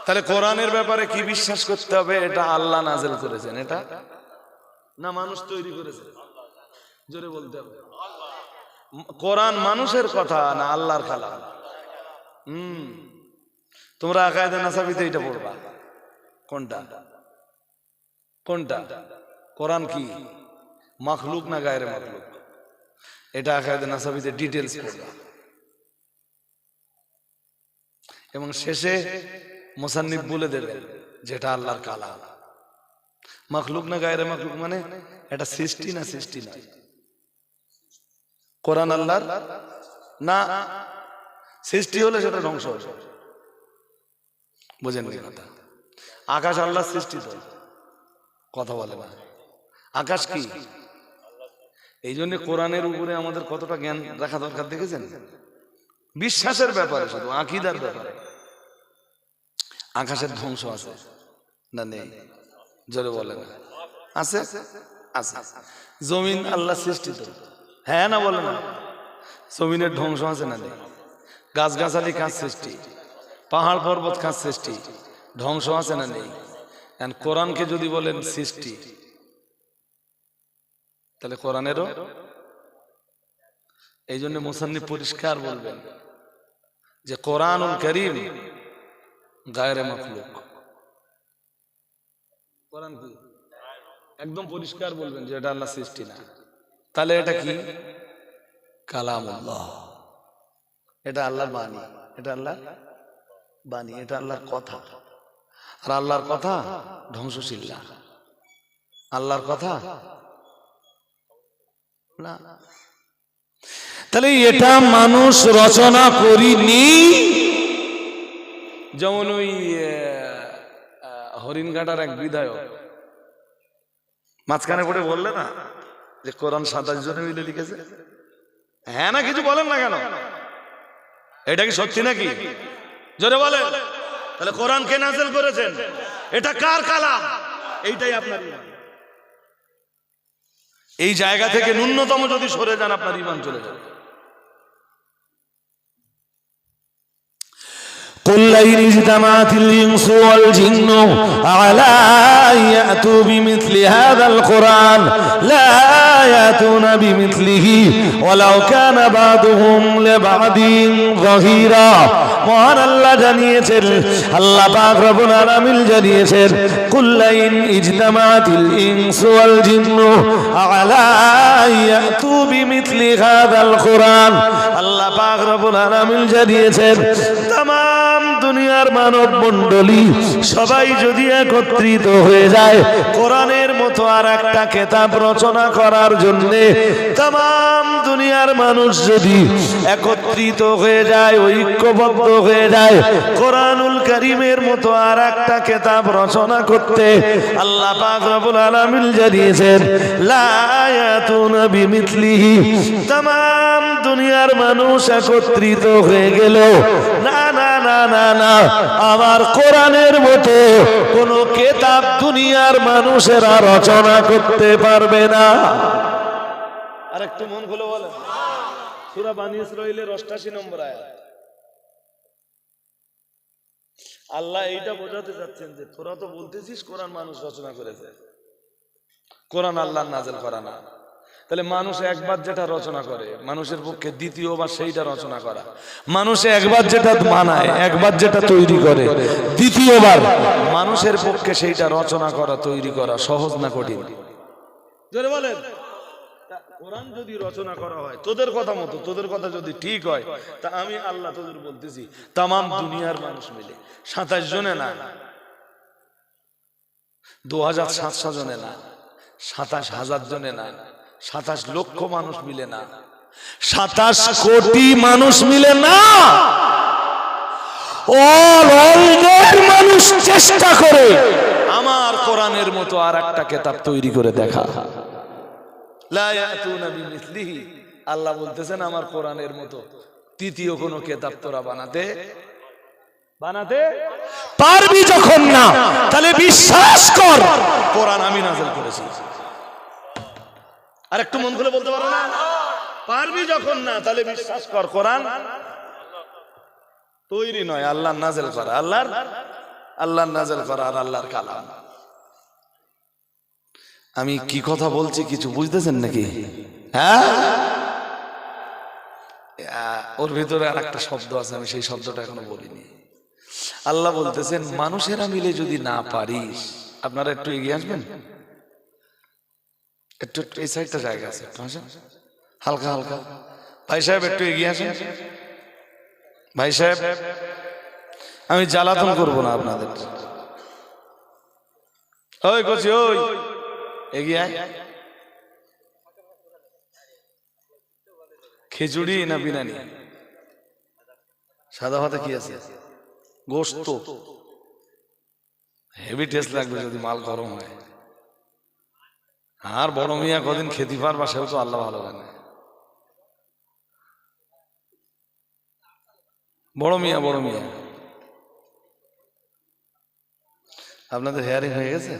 তাহলে কোরআনের ব্যাপারে কি বিশ্বাস করতে হবে? এটা আল্লাহ নাযিল করেছেন, এটা না মানুষ তৈরি করেছে? জোরে বলতে হবে। কোরআন মানুষের কথা না আল্লাহর কালাম? তোমরা আকায়েদে নাসাবিতে এটা পড়বা। কোনটা কোনটা? কোরআন কি মাখলুক না গায়রে মাখলুক? এটা আকায়েদে নাসাবিতে ডিটেইলস পড়বা। এবং শেষে মুসান্নিফ বলে দেবেন যেটা আল্লাহর কালাম। মাখলুক না গায়রে মাখলুক মানে এটা সৃষ্টি না সৃষ্টি নয়। কোরআন আল্লাহর না, সৃষ্টি হলে সেটা ধ্বংস হবে। বুঝেন কি কথা? আকাশ আল্লাহর সৃষ্টি তো কথা বলে না। আকাশ কি? এই জন্য কোরআনের উপরে আমাদের কতটা জ্ঞান রাখা দরকার দেখেছেন? বিশ্বাসের ব্যাপারে, শুধু আকীদার ব্যাপারে। আকাশের ধ্বংস আছে না নেই? জোরে বলেন। আছে আছে। জমিন আল্লাহ সৃষ্টি তো, হ্যাঁ না বলে না? জমিনের ধ্বংস আছে না নেই? গাছগাছালি কাজ সৃষ্টি, পাহাড় পর্বত কাজ সৃষ্টি, ধ্বংস আছে না নেই? কোরআনকে যদি বলেন সৃষ্টি, তাহলে কোরআনেরও। এই জন্য মুসান্নিফ পরিষ্কার বলবেন যে কোরআনুল কারীম গায়রে মাখলুক। কোরআন কি? একদম পরিষ্কার বলবেন যে এটা আল্লাহ সৃষ্টি না। তাহলে এটা কি? কালামুল্লাহ। এটা আল্লাহর বাণী, এটা আল্লাহর বাণী, এটা আল্লাহর কথা। আর আল্লাহর কথা ধ্বংসশীল না, আল্লাহর কথা না। তাহলে এটা মানুষ রচনা করিনি। যেমন ওই হরিণঘাটার এক বিধায়ক মাঝখানে পড়ে বললে না যে কোরআন 27 জনে মিলে লিখেছে। হ্যাঁ না কিছু বলেন না কেন? এটা কি সত্যি নাকি? জোরে বলেন। তাহলে কোরআন কে নাযিল করেছেন? এটা কার কালাম? এইটাই আপনার ঈমান। এই জায়গা থেকে ন্যূনতম যদি সরে যান আপনার ঈমান চলে যাবে। قل لئن اجتمعت الإنس والجن على أن يأتوا بمثل هذا القرآن لا يأتون بمثله ولو كان بعضهم لبعض ظهيرا। মহান আল্লাহ জানিয়েছেন, আল্লাহ পাক রব্বুল আলামিন জানিয়েছেন, কুল লাইন ইজতামাতিল ইনসু ওয়াল জিন্নু আলা ইয়াতু বিমিথলি হাযাল কুরআন। আল্লাহ পাক রব্বুল আলামিন জানিয়েছেন, तमाम দুনিয়ার মানব মণ্ডলী সবাই যদি একত্রিত হয়ে যায় কোরআনের মতো আর একটা কিতাব রচনা করার জন্য, तमाम দুনিয়া দুনিয়ার মানুষ যদি একত্রিত হয়ে যায়, ঐক্যবদ্ধ হয়ে যায়, কোরআনুল কারীমের মতো আর একটা কিতাব রচনা করতে, আল্লাহ পাক রব্বুল আলামিন জানিয়েছেন লা ইয়াতুনা বিমিথলিহি, तमाम দুনিয়ার মানুষ একত্রিত হয়ে গেল, না না না না না, আমার কোরআনের মতো কোন কিতাব দুনিয়ার মানুষেরা রচনা করতে পারবে না। আর একটু মন খুলে বলেন, সূরা বানী ইসরাঈলের 88 নম্বর আয়াত। আল্লাহ এইটা বোঝাতে যাচ্ছেন যে তোরা তো বলতেছিস কোরআন মানুষ রচনা করেছে, কোরআন আল্লাহর নাযিল করা না, তাহলে মানুষ একবার যেটা রচনা করে মানুষের পক্ষে দ্বিতীয়বার সেইটা রচনা করা, মানুষে একবার যেটা বানায়, একবার যেটা তৈরি করে, দ্বিতীয়বার মানুষের পক্ষে সেইটা রচনা করা, তৈরি করা সহজ না কঠিন? জোরে বলেন। কোরআন যদি রচনা করা হয় তোদের কথা মতো, তোদের কথা যদি ঠিক হয়, তা আমি আল্লাহ তোদের বলতেছি তাম দুনিয়ার মানুষ মিলে 27 জনে না, 2700 জনে না, 27,000 জনে না, 27 লক্ষ মানুষ মিলে না, 27 কোটি মানুষ মিলে না, মানুষ চেষ্টা করে আমার কোরআনের মতো আর একটা কিতাব তৈরি করে দেখা। লা ইয়াতুনা বিমিথলিহি, আল্লাহ বলতেছেন আমার কোরআনের মতো তৃতীয় কোন কিতাব তোরা বানাতে পারবি যখন না, তাহলে বিশ্বাস কর কোরআন আমি নাযিল করেছি। আর একটু মন খুলে বলতে পারো না? পারবি যখন না, তাহলে বিশ্বাস কর কোরআন তৈরি নয়, আল্লাহর নাযিল করা, আল্লাহর নাযিল করা আর আল্লাহর কালাম। আমি কি কথা বলছি কিছু বুঝতেছেন নাকি? হ্যাঁ, ওর ভিতরে আর একটা শব্দ আছে, আমি সেই শব্দটা এখনো বলিনি। আল্লাহ বলতেছেন মানুষেরা মিলে যদি না পারিস, আপনারা একটু এগিয়ে আসবেন, একটু এই সাইডটা জায়গা আছে, হালকা হালকা। ভাই সাহেব একটু এগিয়ে আসেন, ভাই সাহেব, আমি জ্বালাতন করব না আপনাদের। ওই কচি, ওই এগিয়ে আয়। খিচুড়ি না বিরিয়ানি? সাদা ভাতে কি আছে? গোশত। হেভি টেস্ট লাগবে যদি মাল গরম হয়। আর বড় মিয়া কদিন খেতে পারবা, সেও তো আল্লাহ ভালো জানে। বড় মিয়া আপনাদের হেয়ারিং হয়ে গেছে?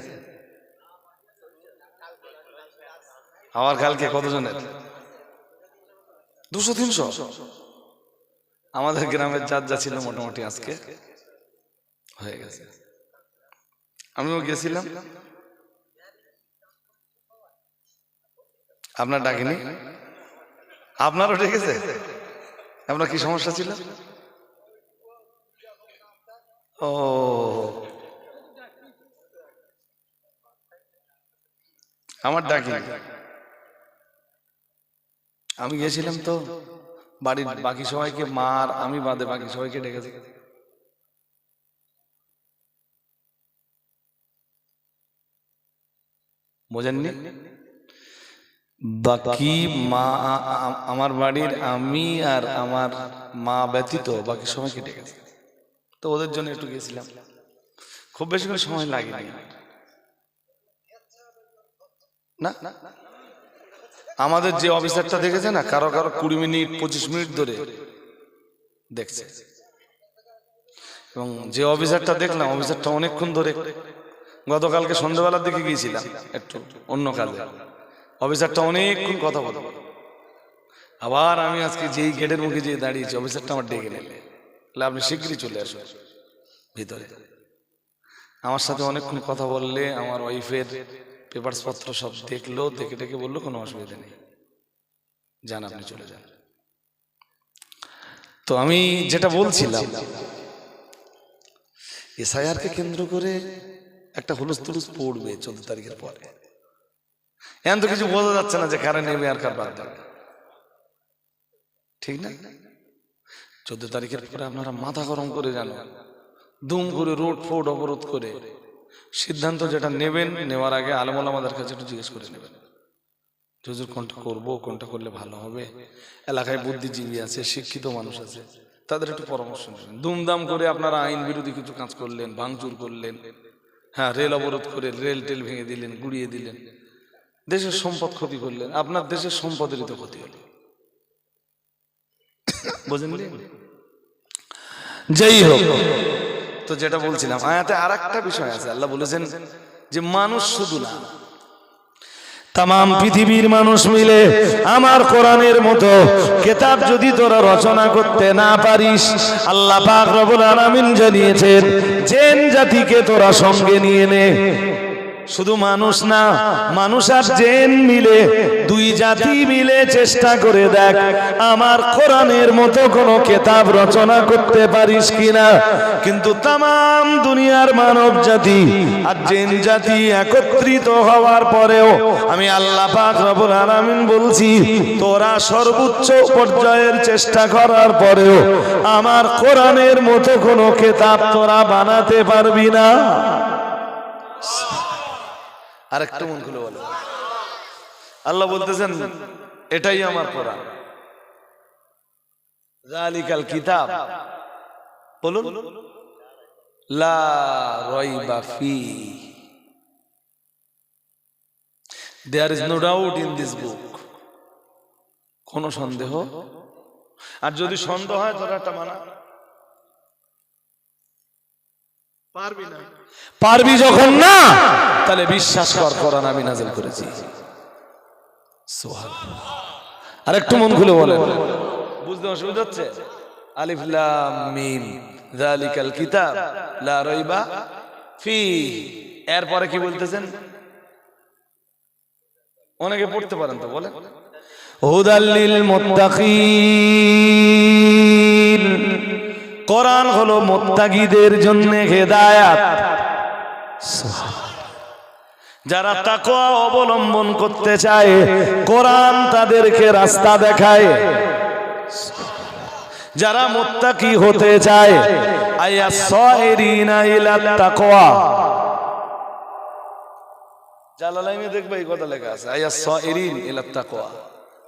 আমার কালকে কতজনের? 200-300। আমাদের গ্রামের যা ছিল মোটামুটি আজকে হয়ে গেছে। আমিও গেছিলাম, আপনার ডাকিনি? আপনারও ডেকেছে? আপনার কি সমস্যা ছিল? ও, আমার ডাকিনি। আমি গেছিলাম তো বাড়ির বাকি সবাইকে, মার আমি বাদে বাকি সবাইকে ডেকেছি। বোঝেননি? বাকি মা, আমার বাড়ির আমি আর আমার মা ব্যতীত বাকি সবাইকে ডেকেছি। তো ওদের জন্য একটু গেছিলাম, খুব বেশি করে সময় লাগেনি না। আমাদের যে অফিসারটা দেখেছে না, কারো 20 মিনিট 25 মিনিট ধরে দেখছে, এবং যে অফিসারটা দেখলাম অফিসারটা অনেকক্ষণ ধরে। গতকালকে সন্ধ্যাবেলার দিকে গিয়েছিলাম একটু অন্য কাজে, অফিসারটা অনেকক্ষণ কথা বলল। আবার আমি আজকে যেই গেটের মুখে যেয়ে দাঁড়িয়েছি, অফিসারটা আমার ডেকে নিলে, আপনি শীঘ্রই চলে আসুন ভিতরে। আমার সাথে অনেকক্ষণ কথা বললে, আমার ওয়াইফের পেপারস পত্র সব দেখলো, দেখে বললো কোনো অসুবিধা নেই, যান আপনি চলে যান। তো আমি যেটা বলছিলাম, এসআইআর কে কেন্দ্র করে একটা হুলস্থুলুস পড়বে 14 তারিখের পরে। এখন তো কিছু বোঝা যাচ্ছে না যে কারে নেবে আর কার বাদ দেবে, ঠিক না? 14 তারিখের পরে আপনারা মাথা গরম করে জানো, দুম করে রোড ফোড অবরোধ করে সিদ্ধান্ত যেটা নেবেন, নেওয়ার আগে আলেম ওলামাদের কাছে একটু জিজ্ঞেস করে নেবেন। হুজুর কোনটা করবো, কোনটা করলে ভালো হবে। এলাকায় বুদ্ধিজীবী আছে, শিক্ষিত মানুষ আছে, তাদের একটু পরামর্শ নেবেন। দুমদাম করে আপনারা আইন বিরোধী কিছু কাজ করলেন, ভাঙচুর করলেন, হ্যাঁ রেল অবরোধ করে রেল টেল ভেঙে দিলেন, গুড়িয়ে দিলেন, দেশের সম্পদ ক্ষতি করলেন, আপনার দেশের সম্পদেরই তো ক্ষতি হলো। বুঝলেন? যাই হোক, তো যেটা বলছিলাম, আয়াতে আর একটা বিষয় আছে। আল্লাহ বলেছেন যে মানুষ শুধু না, তাম পৃথিবীর মানুষ মিলে আমার কোরআনের মতো কিতাব যদি তোরা রচনা করতে না পারিস, আল্লাহ পাক রব্বুল আলামিন জানিয়েছেন জিন জাতিকে তোরা সঙ্গে নিয়ে নে। শুধু মানুষ না, মানুষ আর জিন মিলে, দুই জাতি মিলে চেষ্টা করে দেখ আমার কোরআনের মতো কোনো কিতাব রচনা করতে পারিস কিনা। কিন্তু তাম দুনিয়ার মানব জাতি আর জিন জাতি একত্রিত হওয়ার পরেও আমি আল্লাহ পাক রব্বুল আলামিন বলছি, তোরা সর্বোচ্চ পর্যায়ের চেষ্টা করার পরেও আমার কোরআনের মতো কোনো কিতাব তোরা বানাতে পারবি না। আরেকটু মন খুলে বলো, আল্লাহ বলতেছেন এটাই আমার কোরআন, যালিকাল কিতাব, বলুন লা রাইবা ফি, there is no doubt in this book, কোন সন্দেহ। আর যদি সন্দেহ হয় তোরা একটা মানা পারবি না, পারবি যখন না, তাহলে বিশ্বাস কর কোরআন আমি নাযিল করেছি। সুবহানাল্লাহ। আরেকটু মন খুলে বলেন, বুঝতে অসুবিধা হচ্ছে? আলিফ লাম মিম যালিকাল কিতাব লা রাইবা ফি, এরপরে কি বলতেছেন? অনেকে পড়তে পারেন তো, বলেন হুদাল লিল মুত্তাকিন, কোরআন হলো মুত্তাকিদের জন্য হেদায়েত। যারা তাকওয়া অবলম্বন করতে চায় কোরআন তাদেরকে রাস্তা দেখায়। যারা মুত্তাকি হতে চায় আয়াস সাইরিনা ইলা তাকওয়া, জালালাইনে দেখবে এই কথা লেখা আছে, আয়াস সাইরিন ইলা তাকওয়া,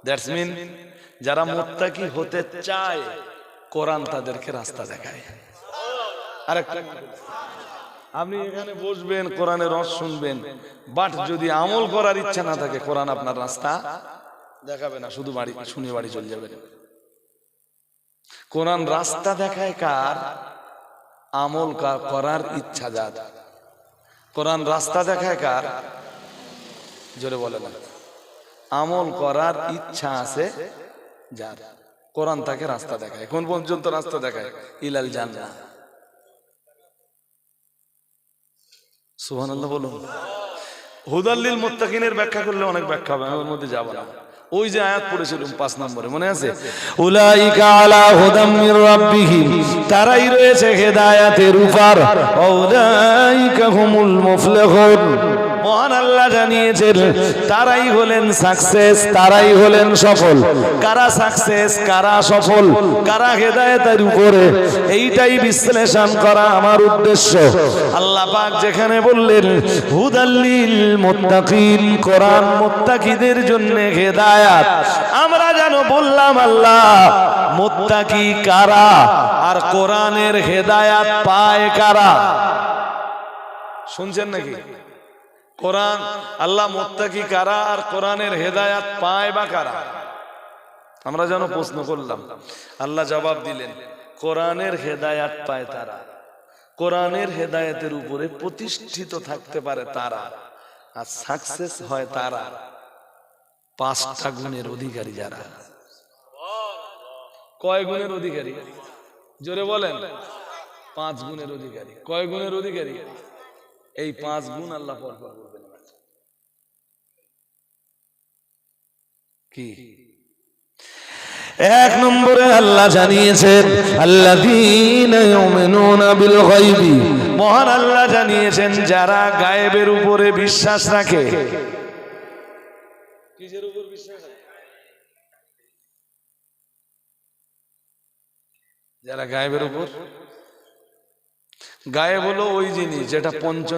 দ্যাটস মিন যারা মুত্তাকি হতে চায় কোরআন তাদেরকে রাস্তা দেখায়। আরেকটা, আপনি এখানে বসবেন কোরআনের রস শুনবেন, বাট যদি আমল করার ইচ্ছা না থাকে কোরআন আপনার রাস্তা দেখাবে না, শুধু বাড়ি শুনে বাড়ি চলে যাবেন। কোরআন রাস্তা দেখায় কার? আমল করার ইচ্ছা যার। কোরআন রাস্তা দেখায় কার? জোরে বলে না, আমল করার ইচ্ছা আছে যার, কোরআন তাকে রাস্তা দেখায়। কোন পর্যন্ত রাস্তা দেখায়? ইলাল জান্নাহ। সুবহানাল্লাহ বলুন। হুদাল লিল মুত্তাকিনের ব্যাখ্যা করলে অনেক ব্যাখ্যা হবে, আমি ওর মধ্যে যাব না। ওই যে আয়াত পড়েছিলাম 5 নম্বরে, মনে আছে? উলাইকা আলা হুদাম মির রাব্বিহিম, তারাই রয়েছে হেদায়েতের উপর, উলাইকা হুমুল মুফলিহুন, মহান আল্লাহ জানিয়েছেন তারাই হলেন সাকসেস, তারাই হলেন সফল। কারা সাকসেস, কারা সফল, কারা হেদায়েতের উপরে, এইটাই বিশ্লেষণ করা আমার উদ্দেশ্য। আল্লাহ পাক যেখানে বললেন হুদাল লিল মুত্তাকিন, কোরআন মুত্তাকিদের জন্য হেদায়েত, আমরা যেন বললাম আল্লাহ মুত্তাকি কারা আর কোরআনের হেদায়েত পায় কারা? শুনছেন নাকি? কোরআন আল্লাহ মুত্তাকি কারা আর কোরআনের হেদায়েত পায় বা কারা? আমরা যেন প্রশ্ন করলাম, আল্লাহ জবাব দিলেন কোরআনের হেদায়েত পায় তারা, কোরআনের হেদায়েতের উপরে প্রতিষ্ঠিত থাকতে পারে তারা, আর সাকসেস হয় তারা 5টা গুণের অধিকারী যারা। কয় গুণের অধিকারী? জোরে বলেন। 5 গুণের অধিকারী। কয় গুণের অধিকারী? এই 5 গুণ আল্লাহ পরপর বলবেন। কি? 1 নম্বরে আল্লাহ জানিয়েছেন আল্লাযীনা ইউমিনুনা বিল গায়বি, মহান আল্লাহ জানিয়েছেন যারা গায়েবের উপরে বিশ্বাস রাখে। কিসের উপর বিশ্বাস রাখে? যারা গায়েবের উপর। গায়েব হলো ওই জিনিস যেটা পঞ্চ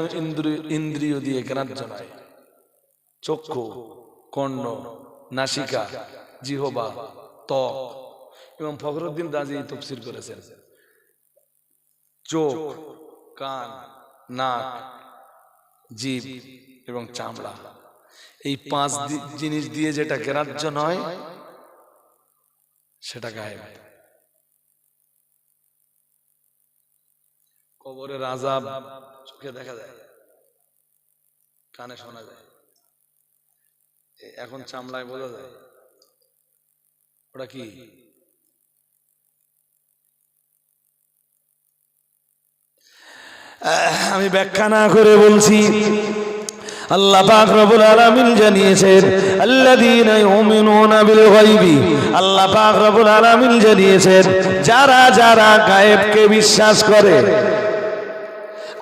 ইন্দ্রিয় দিয়ে গ্রাহ্য নয়, চক্ষু, কর্ণ, নাসিকা, জিহবা, ত্বক। ইমাম ফখরুদ্দিন রাজি তাফসীর করেছেন চোখ, কান, নাক, জিভ এবং চামড়া, এই 5 জিনিস দিয়ে যেটা গ্রাহ্য নয় সেটা গায়েব। কবরের আযাব চোখে দেখা যায়, কানে শোনা যায়, এখন চামড়ায় বোঝা যায়। ওটা কি? আমি ব্যাখ্যা না করে বলছি, আল্লাহ পাক রব্বুল আলামিন জানিয়েছেন আল্লাযীনা ইউমিনুনা বিল গায়বি, আল্লাহ পাক রব্বুল আলামিন জানিয়েছেন যারা যারা গায়েবকে বিশ্বাস করে।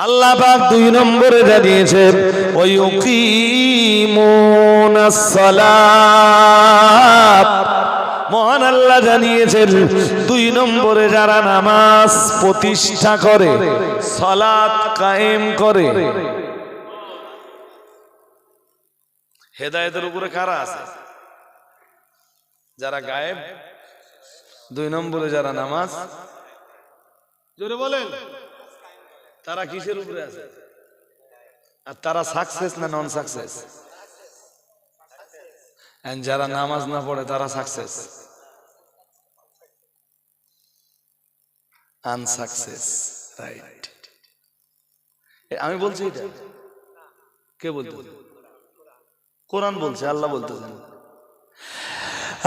আল্লাহ পাক 2 নম্বরে জানিয়েছেন ওয়া ইউকিমুনাস সালাত, মহান আল্লাহ জানিয়েছেন 2 নম্বরে যারা নামাজ প্রতিষ্ঠা করে, সালাত কায়েম করে। হেদায়েতের উপরে কারা আছে? যারা গায়েব, 2 নম্বরে যারা নামাজ, জোরে বলেন তারা কিসের উপরে আছে? আর তারা সাকসেস না নন সাকসেস? আর যারা নামাজ না পড়ে তারা সাকসেস, আনসাকসেস, রাইট? আমি বলছি এটা, কে বলতে? কোরআন বলছে, আল্লাহ বলতেছেন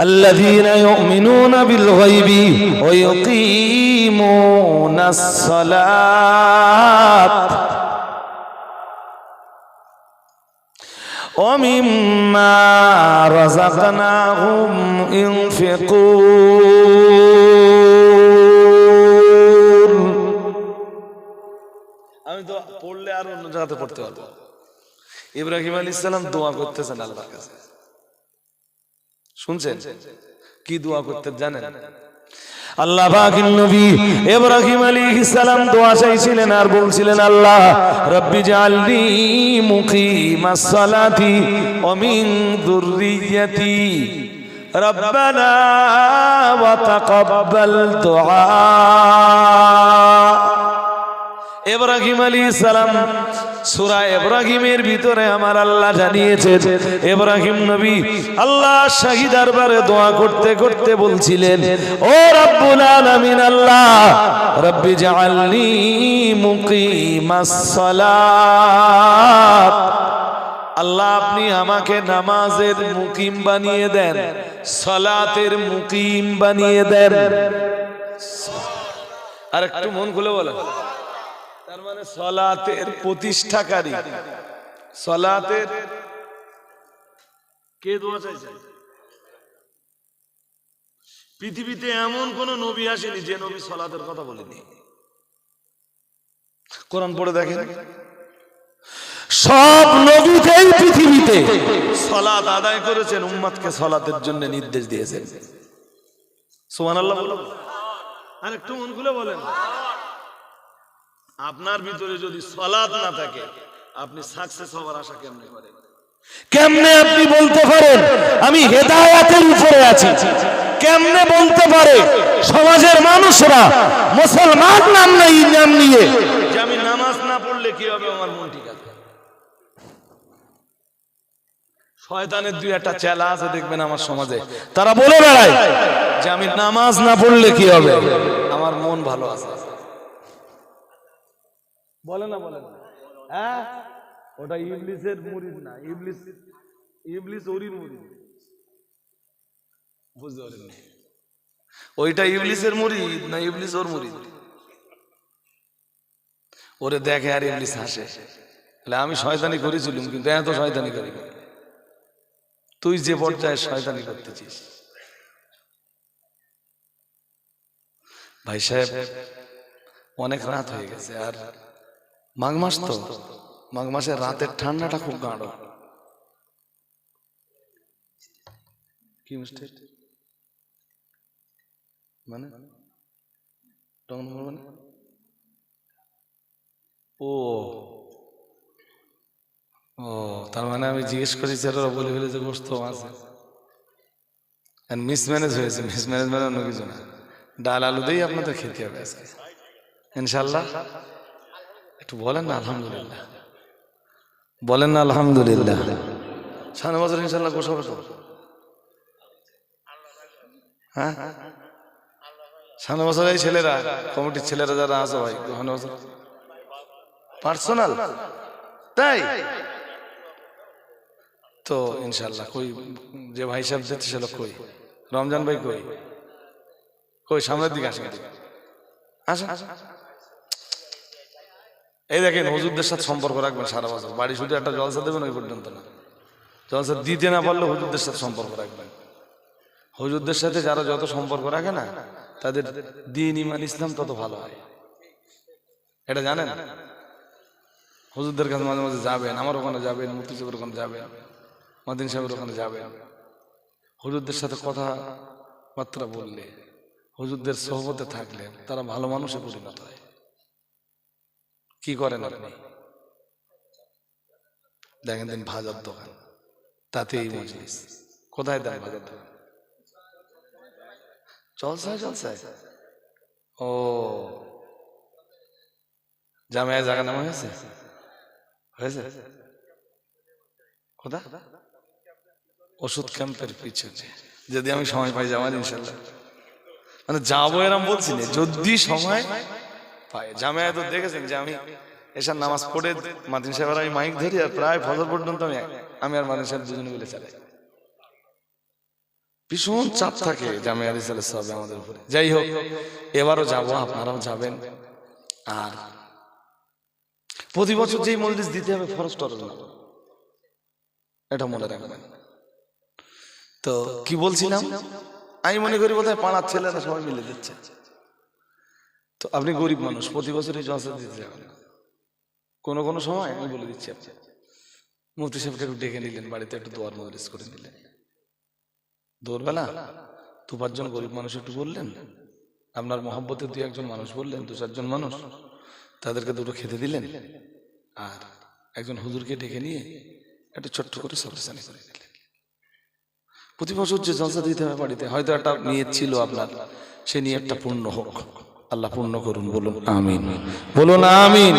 الذين يؤمنون بالغيب ويقيمون الصلاة ومما رزقناهم ينفقون। আমি তো পড়লে আর অন্য জায়গাতে পড়তে পারবো। ইব্রাহিম আলাইহিস সালাম দোয়া করতেছেন আল্লাহর কাছে, শুনছেন কি দোয়া করতে জানেন? আল্লাহ পাকের নবী ইব্রাহিম আলাইহিস সালাম দোয়া চাইছিলেন আর বলছিলেন আল্লাহ রব্বি জাআলনি মুকিমাস সালাতি ওয়া মিন যুররিয়্যাতি রব্বানা ওয়া তাকাব্বাল দুআ। ইব্রাহিম আলাইহিস সালাম সূরা ইব্রাহিমের ভিতরে আমার আল্লাহ জানিয়েছেন ইব্রাহিম নবী আল্লাহ শাহী দরবারে দোয়া করতে করতে বলছিলেন ও রব্বুল আলামিন আল্লাহ রব্বি জাআলনি মুকিমাস সালাত, আল্লাহ আপনি আমাকে নামাজের মুকিম বানিয়ে দেন, সালাতের মুকিম বানিয়ে দেন। আর একটু মন খুলে বলেন, তার মানে সালাতের প্রতিষ্ঠাকারী, সালাতের কে দোয়া চাইছে? পৃথিবীতে এমন কোন নবী আসেনি যে নবী সালাতের কথা বলেনি। কোরআন পড়ে দেখেন, সব নবীতেই পৃথিবীতে সালাত আদায় করেছেন, উম্মতকে সালাতের জন্য নির্দেশ দিয়েছেন। সুবহানাল্লাহ বলুন। আর একটু মন খুলে বলেন, আপনার ভিতরে যদি সালাত না থাকে আপনি সাকসেস হওয়ার আশা কেমনে করেন? কেমনে আপনি বলতে পারেন আমি হেদায়েতের উপরে আছি? কেমনে বলতে পারে সমাজের মানুষরা মুসলমান নাম নিয়ে যে আমি নামাজ না পড়লে কি হবে, আমার মন ঠিক আছে? শয়তানের 2-1টা চেলা আছে দেখবেন আমার সমাজে, তারা বলে বেড়ায় যে আমি নামাজ না পড়লে কি হবে, আমার মন ভালো আছে। বলে না বলে না? হ্যাঁ, ওটা ইবলিসের মুরিদ না, ইবলিস ওরির মুরিদ। বুঝতে পারেন? ওইটা ইবলিসের মুরিদ না ইবলিস ওর মুরিদ? ওরে দেখে আর ইবলিস হাসে, আমি শয়তানি করেছিলাম কিন্তু এত শয়তানি করি। তুই যে পর্যায়ে শয়তানি করতেছিস ভাই সাহেব, অনেক রাত হয়ে গেছে, আর মাঘ মাস তো, মাঘ মাসের রাতের ঠান্ডাটা খুব গাঢ়। কি মিস্টেক মানে ও ও তার মানে আমি জিজ্ঞেস করেছি আর ওরা বলে ফেলেছে গোস্ত আছে। মিসম্যানেজ হয়েছে, মিসম্যানেজ মানে অন্য কিছু না, ডাল আলু দিয়েই আপনাদের খেতে হবে আজকে ইনশাল্লাহ। একটু বলেন না আলহামদুলিল্লাহ, বলেন না আলহামদুলিল্লাহ। সামনের বছর ইনশাল্লাহ গোস হবে তো? হ্যাঁ, সামনের বছর এই ছেলেরা, কমিটির ছেলেরা যারা আছে ভাই, সামনের বছর পার্সোনাল, তাই তো ইনশাল্লাহ। কই যে ভাই সাহেব যেতে ছিল, কই রমজান ভাই, কই কই সামনের দিকে আসেন, আসেন। এই দেখেন হুজুরদের সাথে সম্পর্ক রাখবেন সারা বছর, বাড়ি শুধু একটা জলসা দেবেন ওই পর্যন্ত না, জলসা দিতে না পারলে হুজুরদের সাথে সম্পর্ক রাখবেন। হুজুরদের সাথে যারা যত সম্পর্ক রাখে না, তাদের দ্বীন ঈমান ইসলাম তত ভালো হয়, এটা জানেন। হুজুরদের কাছে মাঝে মাঝে যাবেন, আমার ওখানে যাবেন, মুফতি সাহেবের ওখানে যাবেন, মদিন সাহেবের ওখানে যাবেন। হুজুরদের সাথে কথাবার্তা বললে, হুজুরদের সোহবতে থাকলে তারা ভালো মানুষে পরিণত হয়। কি করেন আপনি? দেখেন দিন ভাজার দোকান, তাতে এই মজলিস। কোথায় দেন ভাজার দোকান? জলসায়, জলসায়। ও জামিয়া জায়গা নামা হয়েছে, হয়েছে কোথা? ওষুধ ক্যাম্পের পিছনে। যদি আমি সময় পাই যাবার ইনশাল্লাহ, মানে যাবো এরম বলছি না, যদি সময় পাই। জামিয়া তো দেখেছেন যে আমি এসার নামাজ পড়ে মাদিন সাহেব আমি মাইক ধরি, আর প্রায় ফজর পর্যন্ত আমি আর মাদিন সাহেব দুজনে মিলে চালাই। ভীষণ চাপ থাকে জামিয়া রিসালাত সাহেব আমাদের উপরে। যাই হোক, এবারও যাবো, আপনারাও যাবেন। আর প্রতি বছর যেই মজলিস দিতে হবে ফরজ টরজ না, এটা মনে রাখবেন। তো কি বলছিলাম, আমি মনে করি বোধহয় পাড়ার ছেলেরা সবাই মিলে দিচ্ছে। তো আপনি গরিব মানুষ, প্রতি বছরই জলসা দিতে যাবেন না। কোনো কোনো সময় আমি বলে দিচ্ছি, আপনি মুফতি সাহেবকে একটু ডেকে নিলেন, বাড়িতে একটু দোয়ার মজলিস করে নিলেন, দোরবেলা 2-5 জন গরিব মানুষ একটু বললেন, আপনার মহব্বতে 2-1 জন মানুষ বললেন, 2-4 জন মানুষ, তাদেরকে দুটো খেতে দিলেন, আর একজন হুজুরকে ডেকে নিয়ে একটু ছোট্ট করে সবরসানি করে দিলেন। প্রতি বছর যে জলসা দিতে হবে বাড়িতে, হয়তো একটা নিয়ত ছিল আপনার, সে নিয়তটা পূর্ণ হোক, আল্লাহ পূর্ণ করুন, বলুন আমিন, বলুন আমিন।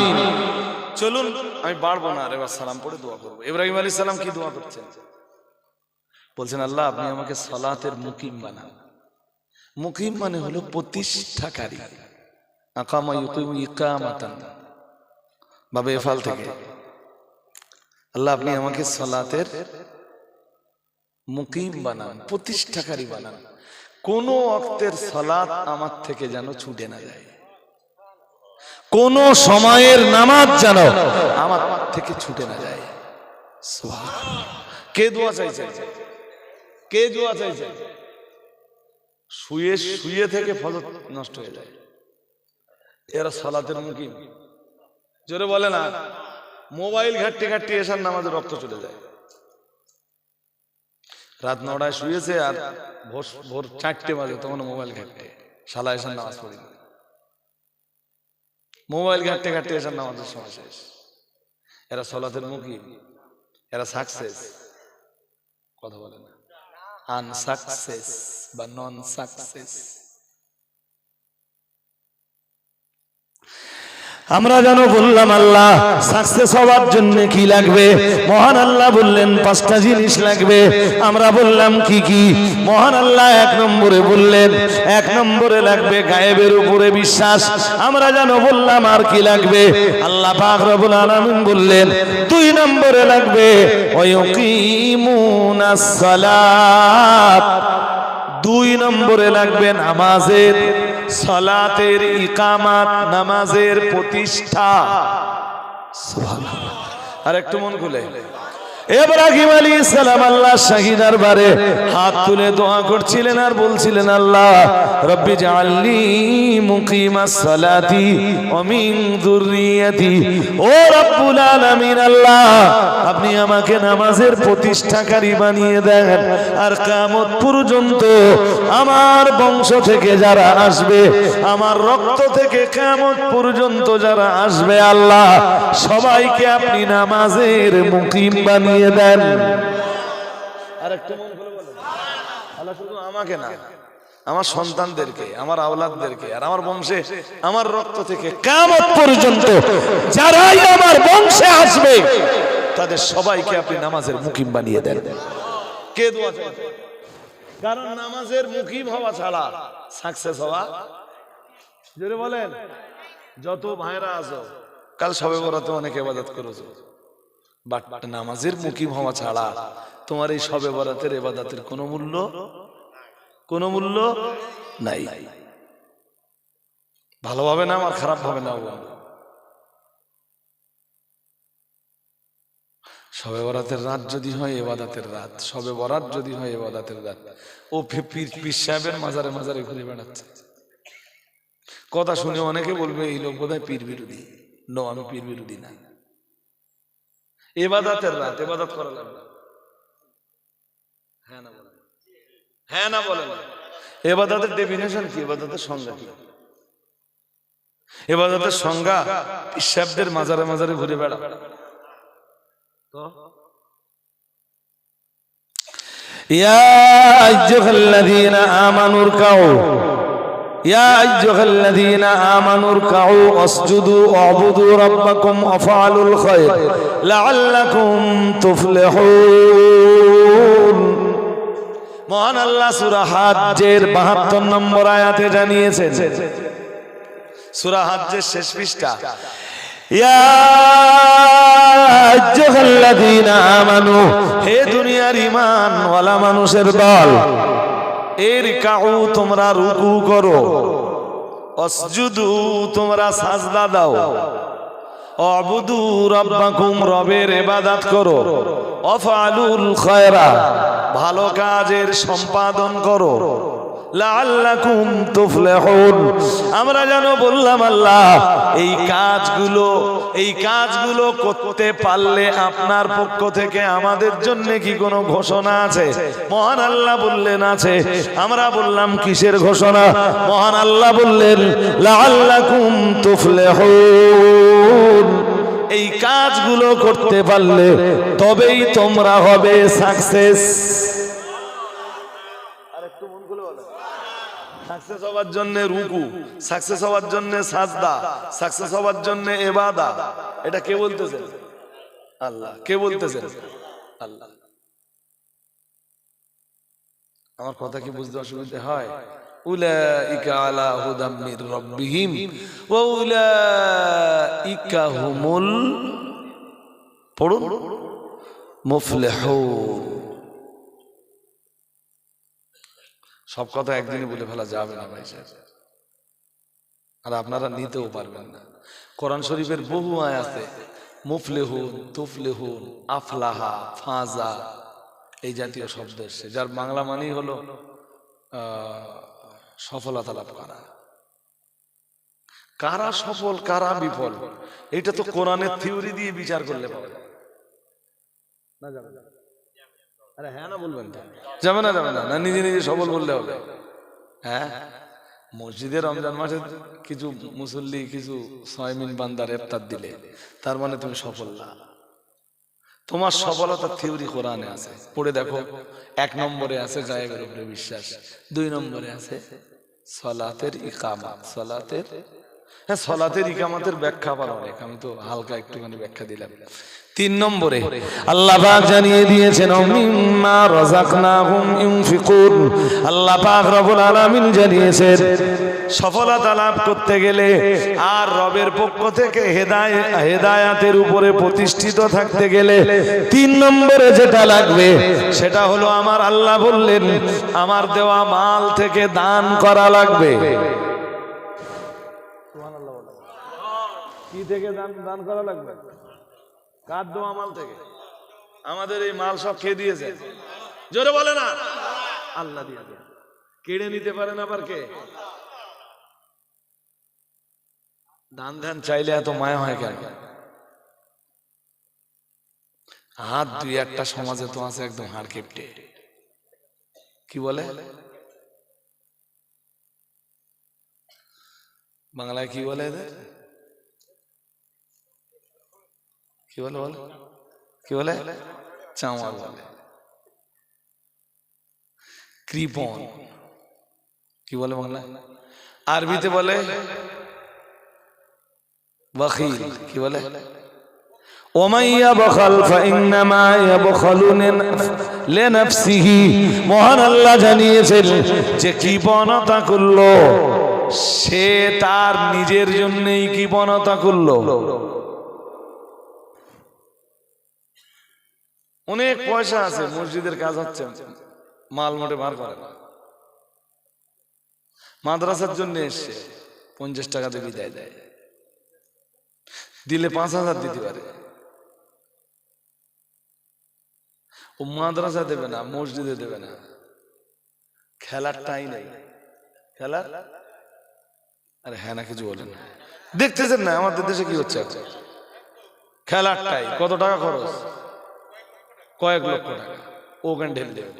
চলুন আমি বাড়বো না, এবার সালাম পড়ে দোয়া করবো। ইব্রাহিম আলাইহিস সালাম কি দোয়া করছেন? বলছেন, আল্লাহ আপনি আমাকে সালাতের মুকিম বানান। মুকিম মানে হলো প্রতিষ্ঠাকারী, আকামা ইউকিমু ইকামাতান, বাবে এফাল থেকে। আল্লাহ আপনি আমাকে সালাতের মুকিম বানান, প্রতিষ্ঠাকারী বানান। কোন ওয়াক্তের সালাত আমার থেকে যেন ছুটে না যায়, কোন সময়ের নামাজ যেন আমার থেকে ছুটে না যায়। সুবহানাল্লাহ। কে দোয়া চাইছে? কে দোয়া চাইছে? শুয়ে শুয়ে থেকে ফজর নষ্ট হয়ে যায়, এরা সালাতের মুকিম। জোরে বলে না, মোবাইল ঘাটতে ঘাটতে এসার নামাজে রক্ত চলে যায়। রাত 9টায় শুয়েছে আর ভোর 4টে বাজে তখন মোবাইল ঘাটতে, শালা এসার নামাজ পড়ি না। মোবাইল ঘাটতে ঘাটতে এসার নামাজের সময় শেষ। এরা সালাতের মুকিম, এরা সাকসেস। কথা বলে না, আনসাকসেস বা নন সাকসেস। আমরা যেন বললাম আল্লাহ সাকসেস হওয়ার জন্য কি লাগবে? মহান আল্লাহ বললেন 5টা জিনিস লাগবে। আমরা বললাম কি কি? মহান আল্লাহ 1 নম্বরে বললেন, 1 নম্বরে লাগবে গায়েবের উপরে বিশ্বাস। আমরা যেন বললাম আর কি লাগবে? আল্লাহ পাক রব্বুল আলামিন বললেন 2 নম্বরে লাগবে ওয়ায়ুকিমুনাস সালাত। 2 নম্বরে লাগবে নামাজের, সালাতের ইকামাত, নামাজের প্রতিষ্ঠা। সুবহানাল্লাহ। আর একটু মন খুলে, ইব্রাহিম আলাইহিস সালাম আল্লাহ শাহী দরবারে হাত তুলে দোয়া করছিলেন আর বলছিলেন, আল্লাহ রব্বি জাআলনি মুকিমাস সালাতি ওয়া মিন যুররিয়াতি। ও রব্বুল আলামিন, আল্লাহ আপনি আমাকে নামাজের প্রতিষ্ঠাকারী বানিয়ে দেন, আর কিয়ামত পর্যন্ত আমার বংশ থেকে যারা আসবে, আমার রক্ত থেকে কিয়ামত পর্যন্ত যারা আসবে, আল্লাহ সবাইকে আপনি নামাজের মুকিম বানিয়ে দেন। আর একটু মন খুলে বলেন, আল্লাহ শুধু আমাকে না, আমার সন্তানদেরকে, আমার আওলাদদেরকে, আর আমার বংশে আমার রক্ত থেকে কিয়ামত পর্যন্ত যারাই আমার বংশে আসবে তাদের সবাইকে আপনি নামাজের মুকিম বানিয়ে দেন। কে দোয়া চায়? কারণ নামাজের মুকিম হওয়া ছাড়া সাকসেস হওয়া, জোরে বলেন, যত ভাইরা আছো কাল সবে বরাতে অনেক ইবাদত করেছো, বাট নামাজের মুকিম হওয়া ছাড়া তোমার এই সবে বরাতের ইবাদতের কোনো মূল্য নাই। ভালোভাবে না আর খারাপ ভাবে না। সবে বরাতের রাত যদি হয় ইবাদতের রাত, সবে বরাত যদি হয় ইবাদতের রাত। ও পীর সাহেবের মাজারে মাজারে ঘুরে বেড়াচ্ছে। কথা শুনে অনেকে বলবে এই লোক বোধহয় পীর বিরোধী। নো, আমি পীর বিরোধী না। ইবাদতের রাত, ইবাদত করা লাগবে। হ্যাঁ না বলেন, হ্যাঁ না বলেন। ইবাদতের ডেফিনেশন কি? ইবাদতের সংজ্ঞা কি? ইবাদতের সংজ্ঞা পীর সাহেবদের মাজারে মাজারে ঘুরে বেড়া। তো ইয়া আইয়ুহাল্লাযীনা আমানু রকাউ, ইয়া আইয়ুহাল্লাযীনা আমানু রকাউ ওয়াসজুদু ওয়াবুদু রাব্বাকুম ওয়াফআলুল খায়র লাআল্লাকুম তুফলিহুন। মহান আল্লাহ সূরা হাজ্জের ৭২ নম্বর আয়াতে জানিয়েছেন, সূরা হাজ্জের শেষ পৃষ্ঠা, ইয়া আইয়ুহাল্লাযীনা আমানু, হে দুনিয়ার ঈমান ওয়ালা মানুষের দল, ইরকাউ, তোমরা রুকু করো, ওয়াসজুদু, তোমরা সাজদা দাও, ওয়াবুদু রাব্বাকুম, রবের ইবাদত করো, ওয়াফআলুল খায়রা, ভালো কাজের সম্পাদন করো, লাআল্লাকুম তুফলিহুন। আমরা যেন বললাম আল্লাহ এই কাজগুলো করতে পারলে আপনার পক্ষ থেকে আমাদের জন্য কি কোনো ঘোষণা আছে? মহান আল্লাহ বললেন আছে। আমরা বললাম কিসের ঘোষণা? মহান আল্লাহ বললেন লাআল্লাকুম তুফলিহুন, এই কাজগুলো করতে পারলে তবেই তোমরা হবে সাকসেস। সাকসেস হওয়ার জন্য রুকু, সাকসেস হওয়ার জন্য সাজদা, সাকসেস হওয়ার জন্য ইবাদত, এটা কে বলতেছেন? আল্লাহ। কে বলতেছেন? আল্লাহ। আমার কথা কি বুঝতে অসুবিধা হয়? উলাইকা আলা হুদাম মির রাব্বিহিম ওয়া উলাইকা হুমুল, পড়ুন, মুফলিহুন। সব কথা একদিনে বলে ফেলা যাবে না ভাই সাহেব, আর আপনারা নিতেও পারবেন না। কোরআন শরীফের বহু আয়াতে মুফলিহুন, তুফলিহুন, আফলাহা, ফাজা এই জাতীয় শব্দ এসেছে, যার বাংলা মানেই হলো সফলতা লাভ করা। কারা সফল কারা বিফল এটা তো কোরআনের থিওরি দিয়ে বিচার করলে পাবে না। আরে হ্যাঁ না বলবেন? যাবে না, যাবে না, না নিজে নিজে সফল বললে হবে? হ্যাঁ, মসজিদে রমজান মাসে কিছু মুসল্লি, কিছু সয়মিন বান্দার ইফতার দিলে তার মানে তুমি সফল না। তোমার সফলতার থিওরি কোরআনে আছে, পড়ে দেখো। ১ নম্বরে আছে গায়েবের উপরে বিশ্বাস, ২ নম্বরে আছে সালাতের ইকামাত, সালাতের ইকামাতের ব্যাখ্যা আবার অনেক, আমি তো হালকা একটুখানি ব্যাখ্যা দিলাম। ৩ নম্বরে আল্লাহ পাক জানিয়ে দিয়েছেন মিম্মা রাযাকনাহুম ইউনফিকুন। আল্লাহ পাক রব্বুল আলামিন জানিয়েছেন সফলতা লাভ করতে গেলে আর রবের পক্ষ থেকে হেদায়েতের উপরে প্রতিষ্ঠিত থাকতে গেলে ৩ নম্বরে যেটা লাগবে সেটা হলো আমার আল্লাহ বললেন আমার দেওয়া মাল থেকে দান করা লাগবে। সুবহানাল্লাহ। কি থেকে দান করা লাগবে? কার দেওয়া মাল থেকে? আমাদের এই মাল সব খেয়ে দিয়েছে, জোরে বলে না, আল্লাহ দিয়েছে। কেড়ে নিতে পারেন আবার কে? দান ধ্যান চাইলে এত মায়া হয় কেন? হাত ২-১টা সমাজে তো আছে একদম হাড় কেপটে, কি বলে বাংলায়, কি বলে এদের, কি বলে বলে কি বলে? চাওয়া বলে। কৃপণ। কি বলে বাংলা? আরবিতে বলে বখিল। কি বলে? ওমান ইয়াবখাল ফাইন্নামা ইয়াবখালু লিনাফসিহি। মহান আল্লাহ জানিয়েছেন যে কৃপণতা করলো সে তার নিজের জন্যই কৃপণতা করলো। অনেক পয়সা আছে, মসজিদের কাজ হচ্ছে, মাল মোটে বার করে না। মাদ্রাসার জন্য এসছে, 50 টাকা দিয়ে বিদায় দেয়, দিলে 5000 দিতে পারে। ও মাদ্রাসা দেবে না, মসজিদে দেবে না, খেলার টাই নেই। খেলার আরে হ্যাঁ না কিছু বলেন, দেখতেছেন না আমাদের দেশে কি হচ্ছে? খেলার টাই কত টাকা খরচ? কয়েক লক্ষ টাকা। ওখানে ঢেলে দেবে।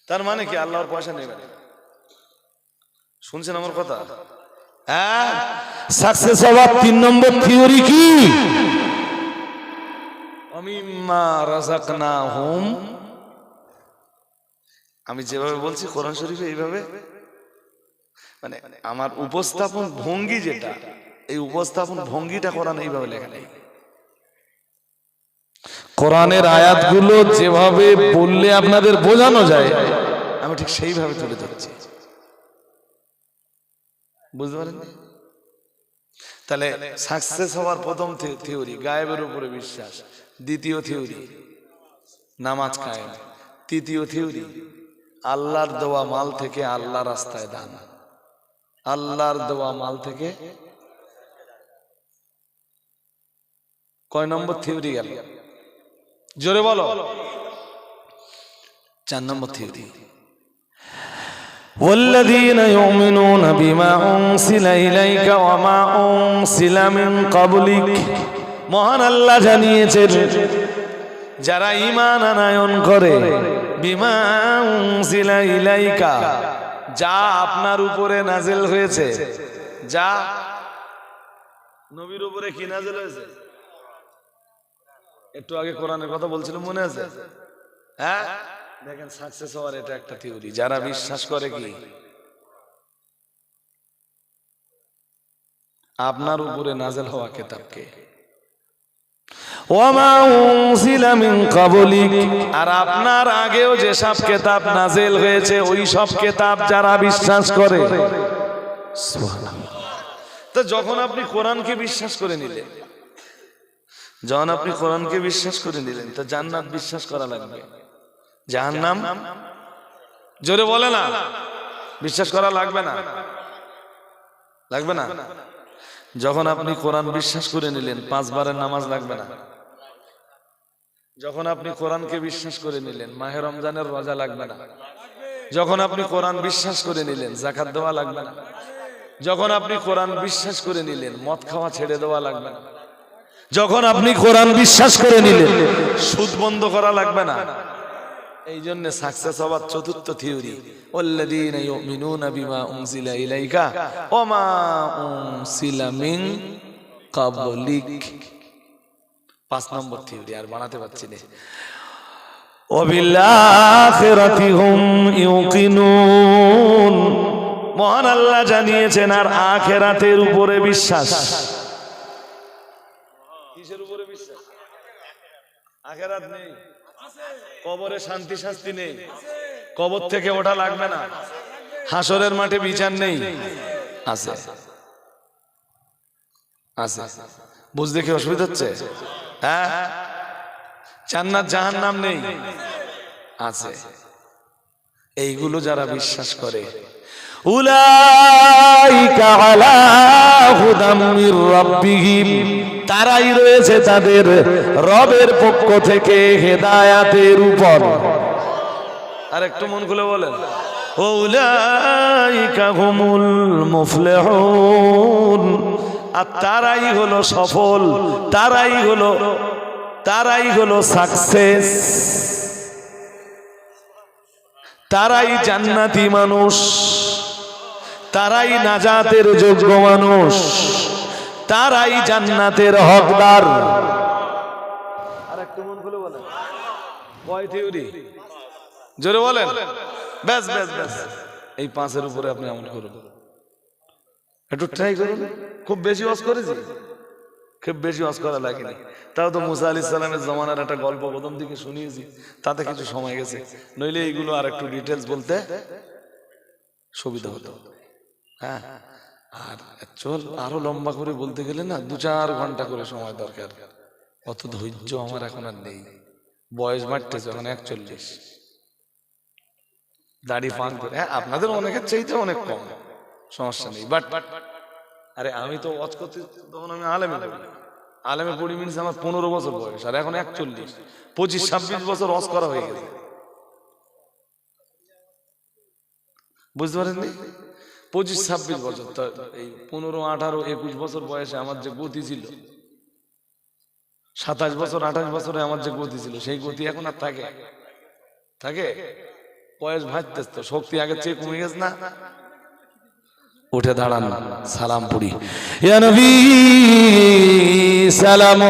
তার মানে কি আল্লাহর পয়সা নেবে না? শুনছেন আমার কথা? হ্যাঁ, সাকসেস হওয়ার 3 নম্বর থিওরি কি? আমিম্মা রাযাকনাহুম। আমি যেভাবে বলছি কোরআন শরীফে এইভাবে, মানে আমার উপস্থাপন ভঙ্গি যেটা, এই উপস্থাপন ভঙ্গিটা কোরআন এইভাবে লেখা নেই। কোরআনের আয়াতগুলো যেভাবে বললে আপনাদের বোঝানো যায়, আমি ঠিক সেইভাবে তুলে ধরছি। বুঝতে পারেন? তাহলে সাকসেস হওয়ার প্রথম থিওরি গায়েবের উপরে বিশ্বাস, দ্বিতীয় থিওরি নামাজ কায়েম, তৃতীয় থিওরি আল্লাহর দেওয়া মাল থেকে আল্লাহ রাস্তায় দান। আল্লাহর দেওয়া মাল থেকে কয় নম্বর থিওরি গেল? জোরে বলো। 4 নম্বর থিওরি والذين يؤمنون بما أنزل إليك وما أنزل من قبلك। মহান আল্লাহ জানিয়েছেন যারা ঈমান আনয়ন করে, বিমা উনজিলা ইলাইকা, যা আপনার উপরে নাজিল হয়েছে। যা নবীর উপরে কি নাজিল হয়েছে? একটু আগে কোরআনের কথা বলছিলাম, মনে আছে? হ্যাঁ, দেখেন সাকসেস হওয়ার এটা একটা থিওরি। যারা বিশ্বাস করে কি আপনার উপরে নাজিল হওয়া কিতাবকে, ওয়ামা উনজিলা মিন ক্বাবলিক, আর আপনার আগেও যে সব কিতাব নাজিল হয়েছে ওই সব কিতাব যারা বিশ্বাস করে। সুবহানাল্লাহ। তো যখন আপনি কোরআনকে বিশ্বাস করে নিলেন, যখন আপনি কোরআনকে বিশ্বাস করে নিলেন, তো জান্নাত বিশ্বাস করা লাগবে, জাহান্নাম জোরে বলে না বিশ্বাস করা লাগবে না? লাগবে না? যখন আপনি কোরআন বিশ্বাস করে নিলেন 5 বারের নামাজ লাগবে না? যখন আপনি কোরআনকে বিশ্বাস করে নিলেন মাহে রমজানের রোজা লাগবে না? যখন আপনি কোরআন বিশ্বাস করে নিলেন যাকাত দেওয়া লাগবে না? যখন আপনি কোরআন বিশ্বাস করে নিলেন মদ খাওয়া ছেড়ে দেওয়া লাগবে না? যখন আপনি কোরআন বিশ্বাস করে নিলেন সুদ বন্ধ করা লাগবে না? এই জন্য সাকসেস হওয়ার চতুর্থ থিওরি ওয়াল্লাযীনা ইউমিনুনা বিমা উনজিলা ইলাইকা ওয়া মা উনজিলা মিন ক্বাবলিক। 5 নম্বর থিওরি আর বানাতে পারছি না। ওয়া বিল আখিরাতি হুম ইউকিনুন। মহান আল্লাহ জানিয়েছেন আর আখিরাতের উপরে বিশ্বাস। কিসের উপরে বিশ্বাস? আখিরাত নেই, কবরে শান্তি শাস্তি নেই, কবর থেকে ওঠা লাগবে না, হাসরের মাঠে বিচার নেই। আছে আছে, বুঝতে কি অসুবিধা হচ্ছে? হ্যাঁ, জান্নাত জাহান্নাম নেই, আছে। এইগুলো যারা বিশ্বাস করে উলাইকা আলা হুদাম মির রাব্বিহিম, তারাই রয়েছে তাদের রবের পক্ষ থেকে হেদায়াতের উপর। আর একটু মন খুলে বলেন উলাইকা হুমুল মুফলিহুন। আর তারাই হলো সফল, তারাই হলো সাকসেস, তারাই জান্নাতি মানুষ, তারাই নাজাতের যোগ্য মানুষ, তারাই জান্নাতের হকদার। আর একটু মন খুলে বলেন কয় থিওরি? জোরে বলেন। ব্যাস ব্যাস ব্যাস, এই 5-এর উপরে আপনি আমল করুন, একটু ট্রাই করুন। খুব বেশি ওয়াজ করেছি, খুব বেশি ওয়াজ করা লাগেনি। তাও তো মুসা আলাইহিস সালামের জমানার একটা গল্প প্রথম দিকে শুনিয়েছি, তাতে কিছু সময় গেছে, নইলে এইগুলো আর একটু ডিটেলস বলতে সুবিধা হতো। হ্যাঁ, আর চল আরো লম্বা করে বলতে গেলে না 2-4 ঘন্টা করে সময় দরকার, অত ধৈর্য আমার এখন আর নেই। বয়স বাড়তেছে, এখন 41, দাড়ি পান করে। হ্যাঁ, আপনাদের অনেকের চাইতে অনেক কম, সমস্যা নেই। বাট আরে আমি তো ওয়াজ করতে তখন আমি আলেমে পড়ি মিনস আমার 15 বছর বয়স, আর এখন 41, 25-26 বছর ওয়াজ করা হয়ে গেছে। বুঝতে পারেননি? 25-26 বছর, এই 15, 18, 21 বছর বয়সে আমার যে গতি ছিল, 27 বছর 28 বছরে আমার যে গতি ছিল, সেই গতি এখন আর থাকে? বয়স ভাজতেছ তো, শক্তি আগের চেয়ে কমে গেছে না? উঠে দাঁড়ান, সালাম পড়ি। ইয়া নবী সালাম